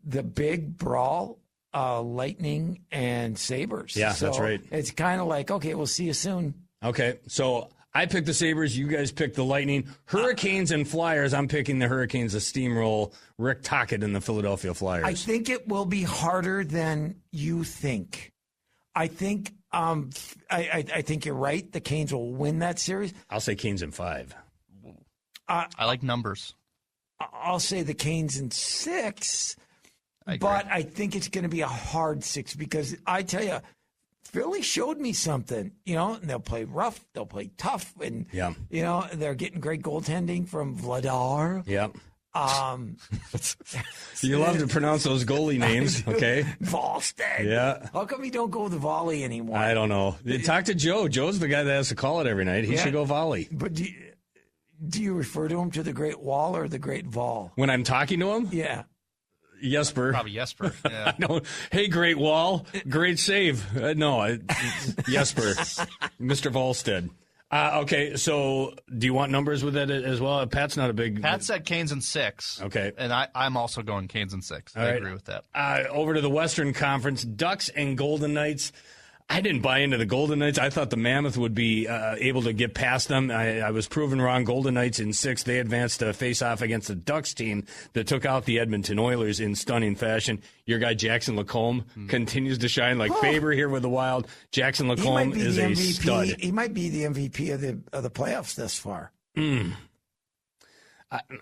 the big brawl, Lightning and Sabres. Yeah, that's right. It's kind of like, okay, we'll see you soon. Okay, so I picked the Sabres. You guys picked the Lightning. Hurricanes and Flyers. I'm picking the Hurricanes to steamroll Rick Tocchet and the Philadelphia Flyers. I think it will be harder than you think. I think I think you're right. The Canes will win that series. I'll say Canes in 5. I like numbers. I'll say the Canes in 6. But I think it's going to be a hard 6 because I tell you, Philly showed me something, and they'll play rough, they'll play tough, and, they're getting great goaltending from Vladar. Yep. You love to pronounce those goalie names, okay? Volstead. Yeah. How come you don't go the volley anymore? I don't know. Talk to Joe. Joe's the guy that has to call it every night. He should go volley. But do you refer to him to the Great Wall or the Great Vol? When I'm talking to him? Yeah. Jesper. Probably Jesper. Yeah. No. Hey, Great Wall. Great save. Jesper. Mr. Volstead. Okay, so do you want numbers with that as well? Pat's not a big... Pat said Canes in 6. Okay. And I'm also going Canes in 6. I agree with that. Over to the Western Conference, Ducks and Golden Knights. I didn't buy into the Golden Knights. I thought the Mammoth would be able to get past them. I was proven wrong. Golden Knights in 6. They advanced to face off against the Ducks team that took out the Edmonton Oilers in stunning fashion. Your guy Jackson Lacombe continues to shine like Faber here with the Wild. Jackson Lacombe is a stud. He might be the MVP of the playoffs thus far.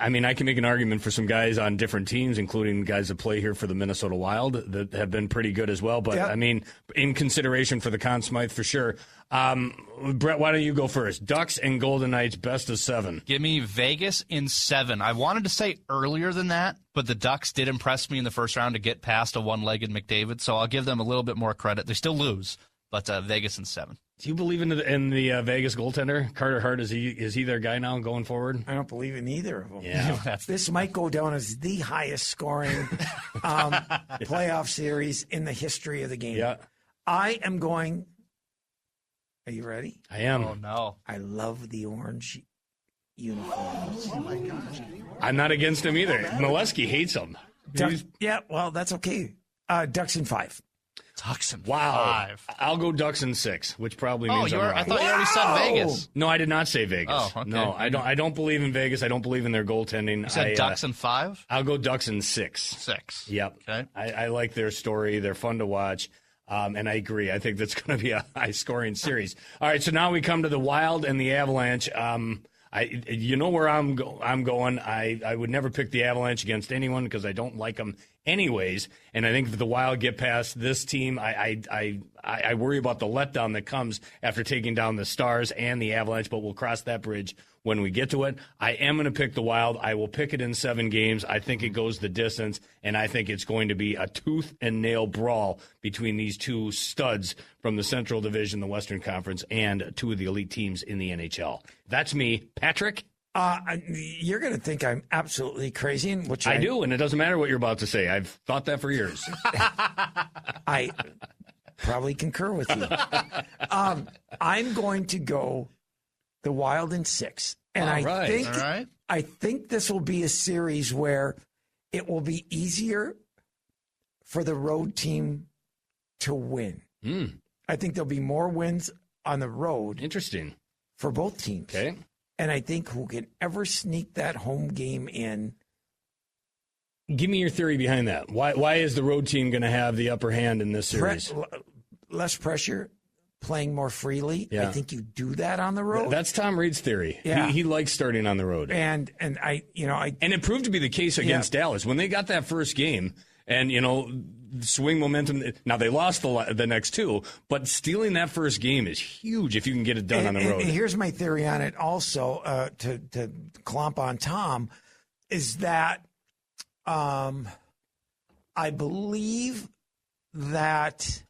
I mean, I can make an argument for some guys on different teams, including guys that play here for the Minnesota Wild that have been pretty good as well. But, I mean, in consideration for the Conn Smythe, for sure. Brett, why don't you go first? Ducks and Golden Knights, best of 7. Give me Vegas in 7. I wanted to say earlier than that, but the Ducks did impress me in the first round to get past a one-legged McDavid, so I'll give them a little bit more credit. They still lose, but Vegas in 7. Do you believe in the Vegas goaltender? Carter Hart, is he their guy now going forward? I don't believe in either of them. Yeah. This might go down as the highest scoring playoff series in the history of the game. Yeah. I am going, Are you ready? I am. Oh, no. I love the orange uniforms. Oh, my gosh. I'm not against him either. Mileski hates them. Yeah, well, that's okay. Ducks in 5. Ducks in 5. Wow. I'll go Ducks in 6, which probably means I'm wrong. I thought you already said Vegas. No, I did not say Vegas. Oh, okay. No, I don't believe in Vegas. I don't believe in their goaltending. You said Ducks in 5? I'll go Ducks in 6. 6. Yep. Okay. I like their story. They're fun to watch. And I agree. I think that's going to be a high-scoring series. All right, so now we come to the Wild and the Avalanche. You know where I'm going. I would never pick the Avalanche against anyone because I don't like them anyways. And I think if the Wild get past this team, I worry about the letdown that comes after taking down the Stars and the Avalanche, but we'll cross that bridge when we get to it. I am going to pick the Wild. I will pick it in 7 games. I think it goes the distance, and I think it's going to be a tooth-and-nail brawl between these two studs from the Central Division, the Western Conference, and 2 of the elite teams in the NHL. That's me. Patrick? You're going to think I'm absolutely crazy, which I do, and it doesn't matter what you're about to say. I've thought that for years. I probably concur with you. I'm going to go the Wild in 6. And I think this will be a series where it will be easier for the road team to win. I think there'll be more wins on the road. Interesting. For both teams. Okay. And I think who can ever sneak that home game in. Give me your theory behind that. Why is the road team going to have the upper hand in this series? Less pressure, playing more freely. Yeah. I think you do that on the road. That's Tom Reed's theory. Yeah. He likes starting on the road. And it proved to be the case against Dallas when they got that first game. And swing momentum. Now they lost the next 2, but stealing that first game is huge if you can get it done on the road. And here's my theory on it. Also, to clomp on Tom, is that I believe that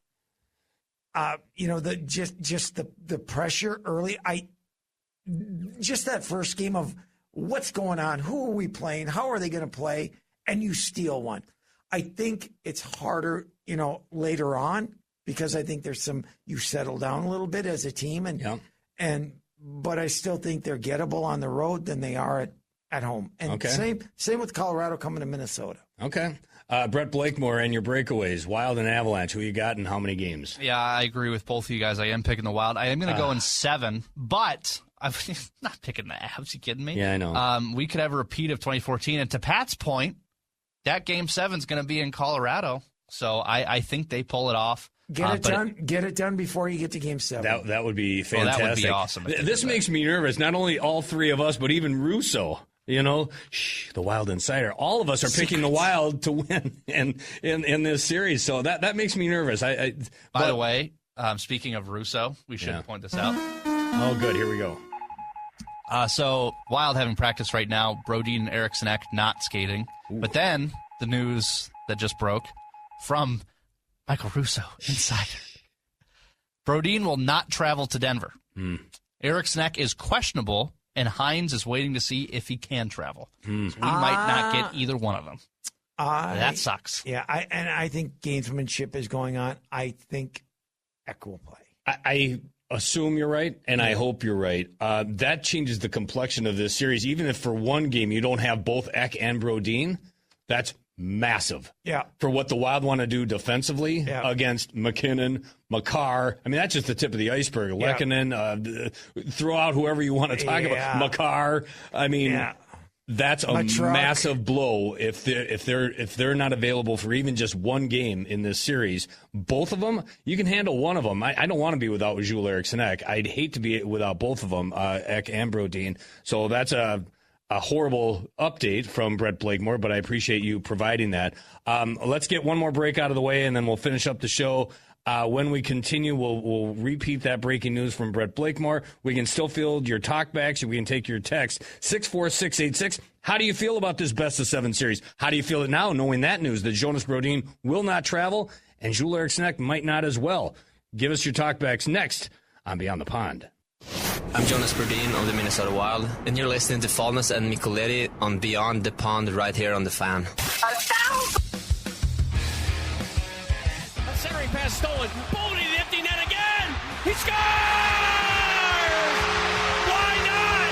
the pressure early. Just that first game of what's going on, who are we playing, how are they going to play, and you steal one. I think it's harder, later on because I think you settle down a little bit as a team, but I still think they're gettable on the road than they are at home. And same with Colorado coming to Minnesota. Okay. Brett Blakemore and your breakaways, Wild and Avalanche. Who you got and how many games? Yeah, I agree with both of you guys. I am picking the Wild. I am going to go in 7, but I'm not picking the Avs. You kidding me? Yeah, I know. We could have a repeat of 2014. And to Pat's point, that Game 7 is going to be in Colorado, so I think they pull it off. Get it done before you get to Game 7. That would be fantastic. That would be awesome. This makes me nervous. Not only all 3 of us, but even Russo. The Wild Insider. All of us are picking the Wild to win in this series, so that makes me nervous. By the way, speaking of Russo, we should point this out. Oh, good. Here we go. So Wild having practice right now. Brodin and Eriksson Ek not skating. Ooh. But then the news that just broke from Michael Russo, Insider. Brodin will not travel to Denver. Eriksson Ek is questionable, and Hines is waiting to see if he can travel. So we might not get either one of them. That sucks. Yeah, I think gamesmanship is going on. I think Ek will play. I assume you're right, and I hope you're right. That changes the complexion of this series. Even if for one game you don't have both Ek and Brodin, that's massive. Yeah. For what the Wild want to do defensively against McKinnon, Makar. I mean, that's just the tip of the iceberg. Lehkonen, throw out whoever you want to talk about. Makar. I mean, that's a massive blow if they're not available for even just one game in this series. Both of them, you can handle one of them. I don't want to be without Jules Eriksson Ek. I'd hate to be without both of them, Ek and Brodin. So that's a horrible update from Brett Blakemore, but I appreciate you providing that. Let's get one more break out of the way, and then we'll finish up the show. When we continue, we'll repeat that breaking news from Brett Blakemore. We can still field your talkbacks, and we can take your text. 64686. How do you feel about this best-of-7 series? How do you feel it now, knowing that news, that Jonas Brodin will not travel, and Jules Eriksson Ek might not as well? Give us your talkbacks next on Beyond the Pond. I'm Jonas Brodin of the Minnesota Wild, and you're listening to Falness and Micheletti on Beyond the Pond right here on The Fan. A centering pass stolen. Boldy, the empty net again. He scores! Why not?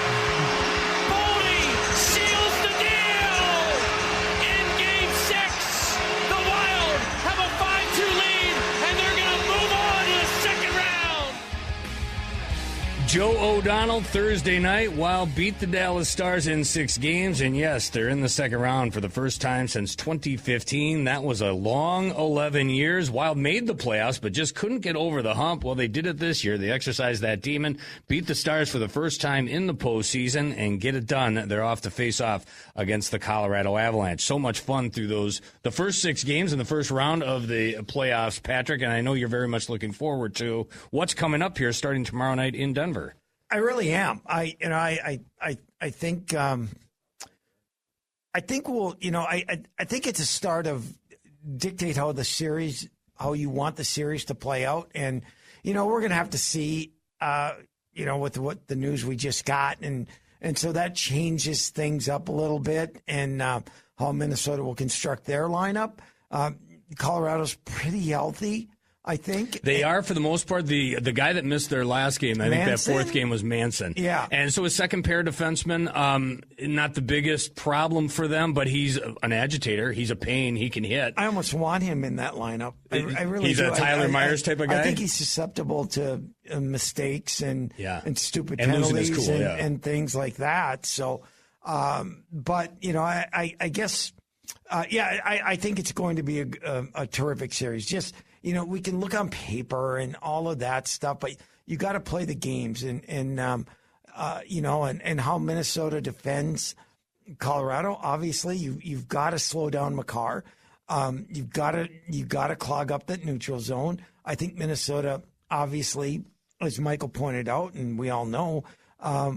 Boldy seals the deal! In Game 6, the Wild have a 5-2 lead, and they're going to move on to the second round. Joe O'Donnell, Thursday night, Wild beat the Dallas Stars in 6 games, and yes, they're in the second round for the first time since 2015. That was a long 11 years. Wild made the playoffs, but just couldn't get over the hump. Well, they did it this year. They exercised that demon, beat the Stars for the first time in the postseason, and get it done. They're off to face off against the Colorado Avalanche. So much fun through the first 6 games in the first round of the playoffs, Patrick, and I know you're very much looking forward to what's coming up here starting tomorrow night in Denver. I really am. I think we'll, I think it's a start of dictate how you want the series to play out. And, we're going to have to see, with what the news we just got. And so that changes things up a little bit, and how Minnesota will construct their lineup. Colorado's pretty healthy, I think. They are, for the most part. The guy that missed their last game, I think that fourth game, was Manson. Yeah. And so his second pair defenseman, not the biggest problem for them, but he's an agitator. He's a pain. He can hit. I almost want him in that lineup. I really He's do. a Tyler Myers type of guy? I think he's susceptible to mistakes and stupid and penalties cool, and things like that. So, but, I guess, I think it's going to be a terrific series. Just, we can look on paper and all of that stuff, but you got to play the games and how Minnesota defends Colorado. Obviously, you've got to slow down Makar. You've got to clog up that neutral zone. I think Minnesota, obviously, as Michael pointed out, and we all know,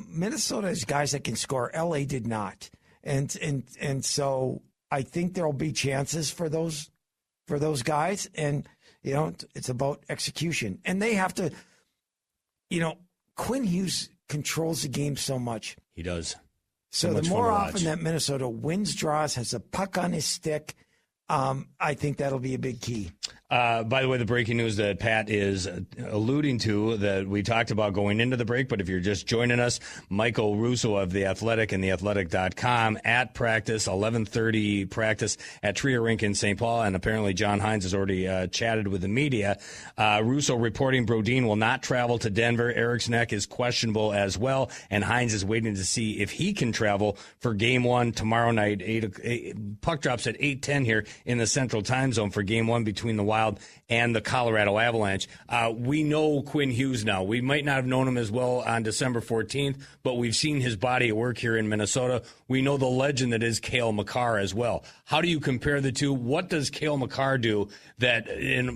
Minnesota has guys that can score. LA did not, and so I think there'll be chances for those guys, and it's about execution. And they have to, Quinn Hughes controls the game so much. He does. So the more often that Minnesota wins, draws, has a puck on his stick, I think that'll be a big key. By the way, the breaking news that Pat is alluding to that we talked about going into the break, but if you're just joining us, Michael Russo of The Athletic and theathletic.com at practice, 11:30 practice at Tria Rink in St. Paul, and apparently John Hines has already chatted with the media. Russo reporting Brodin will not travel to Denver. Eriksson is questionable as well, and Hines is waiting to see if he can travel for Game 1 tomorrow night. Puck drops at 8:10 here in the Central Time Zone for Game 1 between the Wild and the Colorado Avalanche. We know Quinn Hughes now. We might not have known him as well on December 14th, but we've seen his body at work here in Minnesota. We know the legend that is Cale Makar as well. How do you compare the two? What does Cale Makar do that,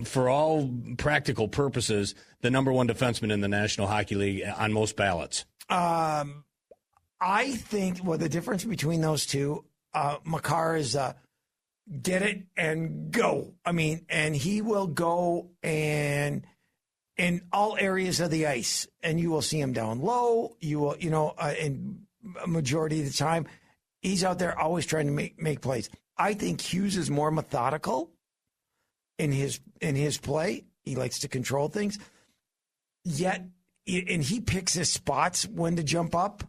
for all practical purposes, the number one defenseman in the National Hockey League on most ballots? I think, the difference between those two, Makar is get it and go. I mean, and he will go and in all areas of the ice, and you will see him down low. You will, in a majority of the time, he's out there always trying to make plays. I think Hughes is more methodical in his play. He likes to control things. Yet, and he picks his spots when to jump up.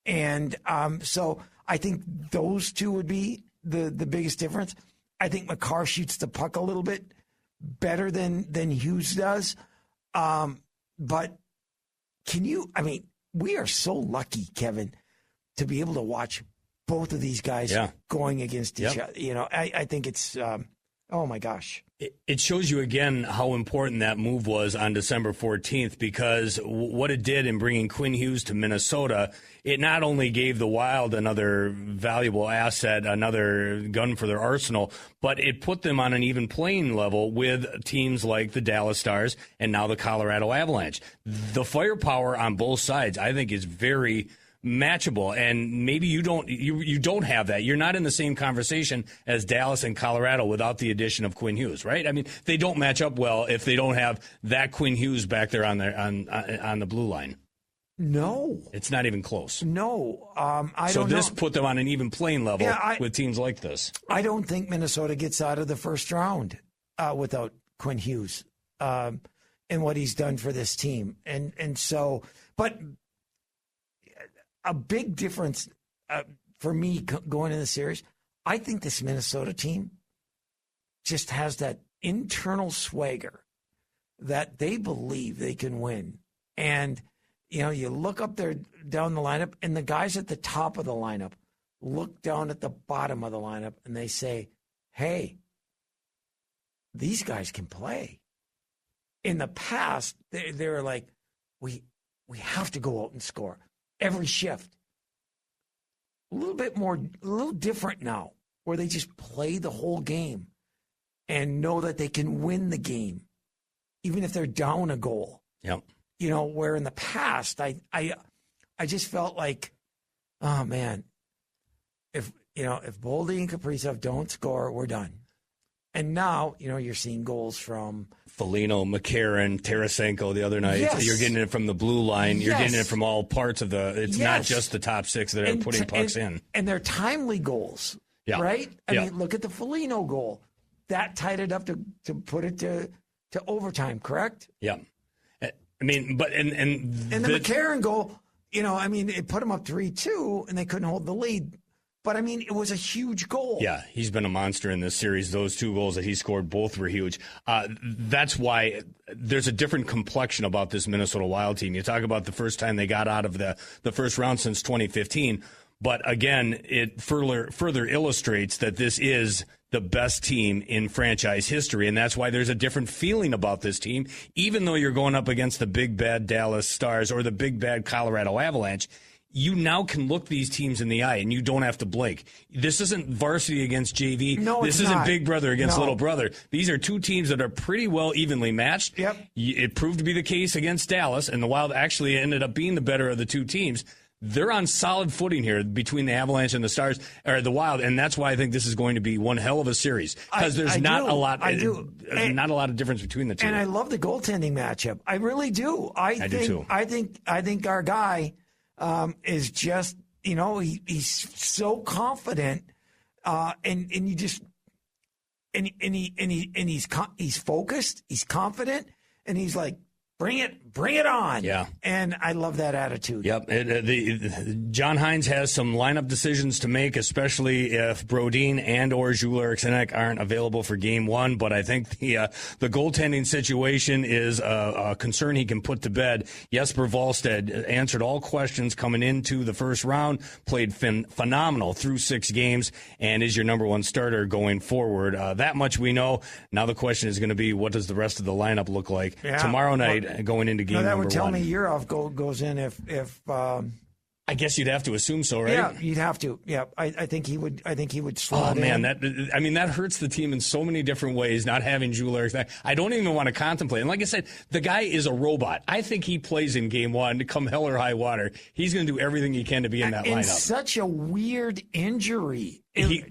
And so I think those two would be the biggest difference. I think Makar shoots the puck a little bit better than Hughes does. But we are so lucky, Kevin, to be able to watch both of these guys going against each other. I think it's, oh my gosh. It shows you again how important that move was on December 14th, because what it did in bringing Quinn Hughes to Minnesota, it not only gave the Wild another valuable asset, another gun for their arsenal, but it put them on an even playing level with teams like the Dallas Stars and now the Colorado Avalanche. The firepower on both sides, I think, is very matchable, and maybe you don't have that. You're not in the same conversation as Dallas and Colorado without the addition of Quinn Hughes, right? I mean, they don't match up well if they don't have that Quinn Hughes back there on the blue line. No, it's not even close. No, So this put them on an even playing level with teams like this. I don't think Minnesota gets out of the first round without Quinn Hughes. and what he's done for this team. And so, but a big difference for me going in the series, I think this Minnesota team just has that internal swagger that they believe they can win. And, you look up there down the lineup, and the guys at the top of the lineup look down at the bottom of the lineup, and they say, hey, these guys can play. In the past, they were like, we have to go out and score every shift. A little different now, where they just play the whole game and know that they can win the game, even if they're down a goal. Yep. Where in the past, I just felt like, oh man, if Boldy and Kaprizov don't score, we're done. And now, you're seeing goals from Foligno, McCarron, Tarasenko the other night. Yes. You're getting it from the blue line. You're getting it from all parts of it's not just the top six that are putting pucks in. And they're timely goals, right? I mean, look at the Foligno goal. That tied it up to put it to overtime, correct? Yeah. I mean, but and the McCarron goal, it put them up 3-2, and they couldn't hold the lead. But, it was a huge goal. Yeah, he's been a monster in this series. Those two goals that he scored, both were huge. That's why there's a different complexion about this Minnesota Wild team. You talk about the first time they got out of the first round since 2015. But, again, it further illustrates that this is the best team in franchise history, and that's why there's a different feeling about this team. Even though you're going up against the big, bad Dallas Stars or the big, bad Colorado Avalanche, you now can look these teams in the eye, and you don't have to blink. This isn't varsity against JV. No, this it's isn't not. big brother against little brother. These are two teams that are pretty well evenly matched. Yep. It proved to be the case against Dallas, and the Wild actually ended up being the better of the two teams. They're on solid footing here between the Avalanche and the Stars, or the Wild, and that's why I think this is going to be one hell of a series, because there's not a lot of difference between the two. And I love the goaltending matchup. I really do. I do too. I think our guy is just, he's so confident, and you just, and he's focused, he's confident, and he's like, bring it on. Yeah. And I love that attitude. Yep. John Hines has some lineup decisions to make, especially if Brodin and or Jules Eriksson aren't available for game one. But I think the goaltending situation is a concern he can put to bed. Jesper Wallstedt answered all questions coming into the first round, played phenomenal through 6 games, and is your number one starter going forward. That much we know. Now the question is going to be, what does the rest of the lineup look like tomorrow night? Going into game number 1. That would tell me Yurov goes in if I guess you'd have to assume so, right? Yeah, you'd have to. Yeah, I think he would. I think he would slot in. Oh man, that hurts the team in so many different ways. Not having Jules Eriksson, I don't even want to contemplate. And like I said, the guy is a robot. I think he plays in game 1, come hell or high water. He's going to do everything he can to be in that lineup. Such a weird injury. He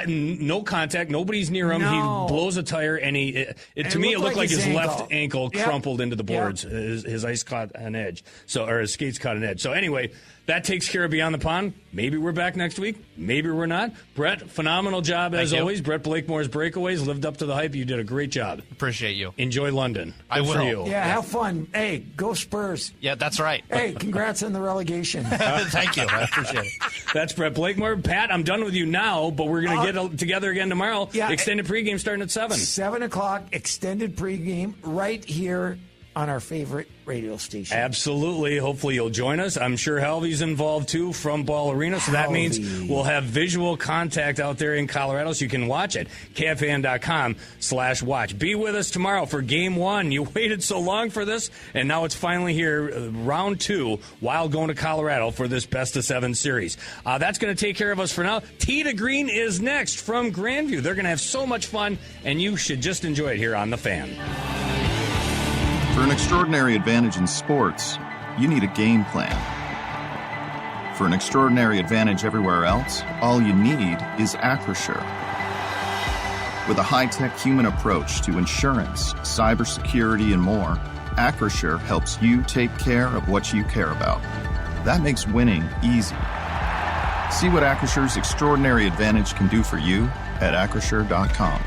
no contact. Nobody's near him. No. He blows a tire, and to me it looked like his left ankle crumpled into the boards. Yep. His ice caught an edge, or his skates caught an edge. So anyway, that takes care of Beyond the Pond. Maybe we're back next week. Maybe we're not. Brett, phenomenal job as always. Brett Blakemores Breakaways lived up to the hype. You did a great job. Appreciate you. Enjoy London. I will. For you. Yeah, have fun. Hey, go Spurs. Yeah, that's right. Hey, congrats on the relegation. Thank you. I appreciate it. That's Brett Blakemore. Pat, I'm done with you now, but we're going to get together again tomorrow. Yeah, extended pregame starting at 7. 7 o'clock, extended pregame right here on our favorite radio station. Absolutely. Hopefully you'll join us. I'm sure Halvey's involved too from Ball Arena, so that means we'll have visual contact out there in Colorado, so you can watch it. KFAN.com/watch. Be with us tomorrow for Game 1. You waited so long for this, and now it's finally here, round 2, Wild going to Colorado for this best-of-7 series. That's going to take care of us for now. Tee to Green is next from Grandview. They're going to have so much fun, and you should just enjoy it here on The Fan. For an extraordinary advantage in sports, you need a game plan. For an extraordinary advantage everywhere else, all you need is Acrisure. With a high-tech human approach to insurance, cybersecurity, and more, Acrisure helps you take care of what you care about. That makes winning easy. See what Acrisure's extraordinary advantage can do for you at Acrisure.com.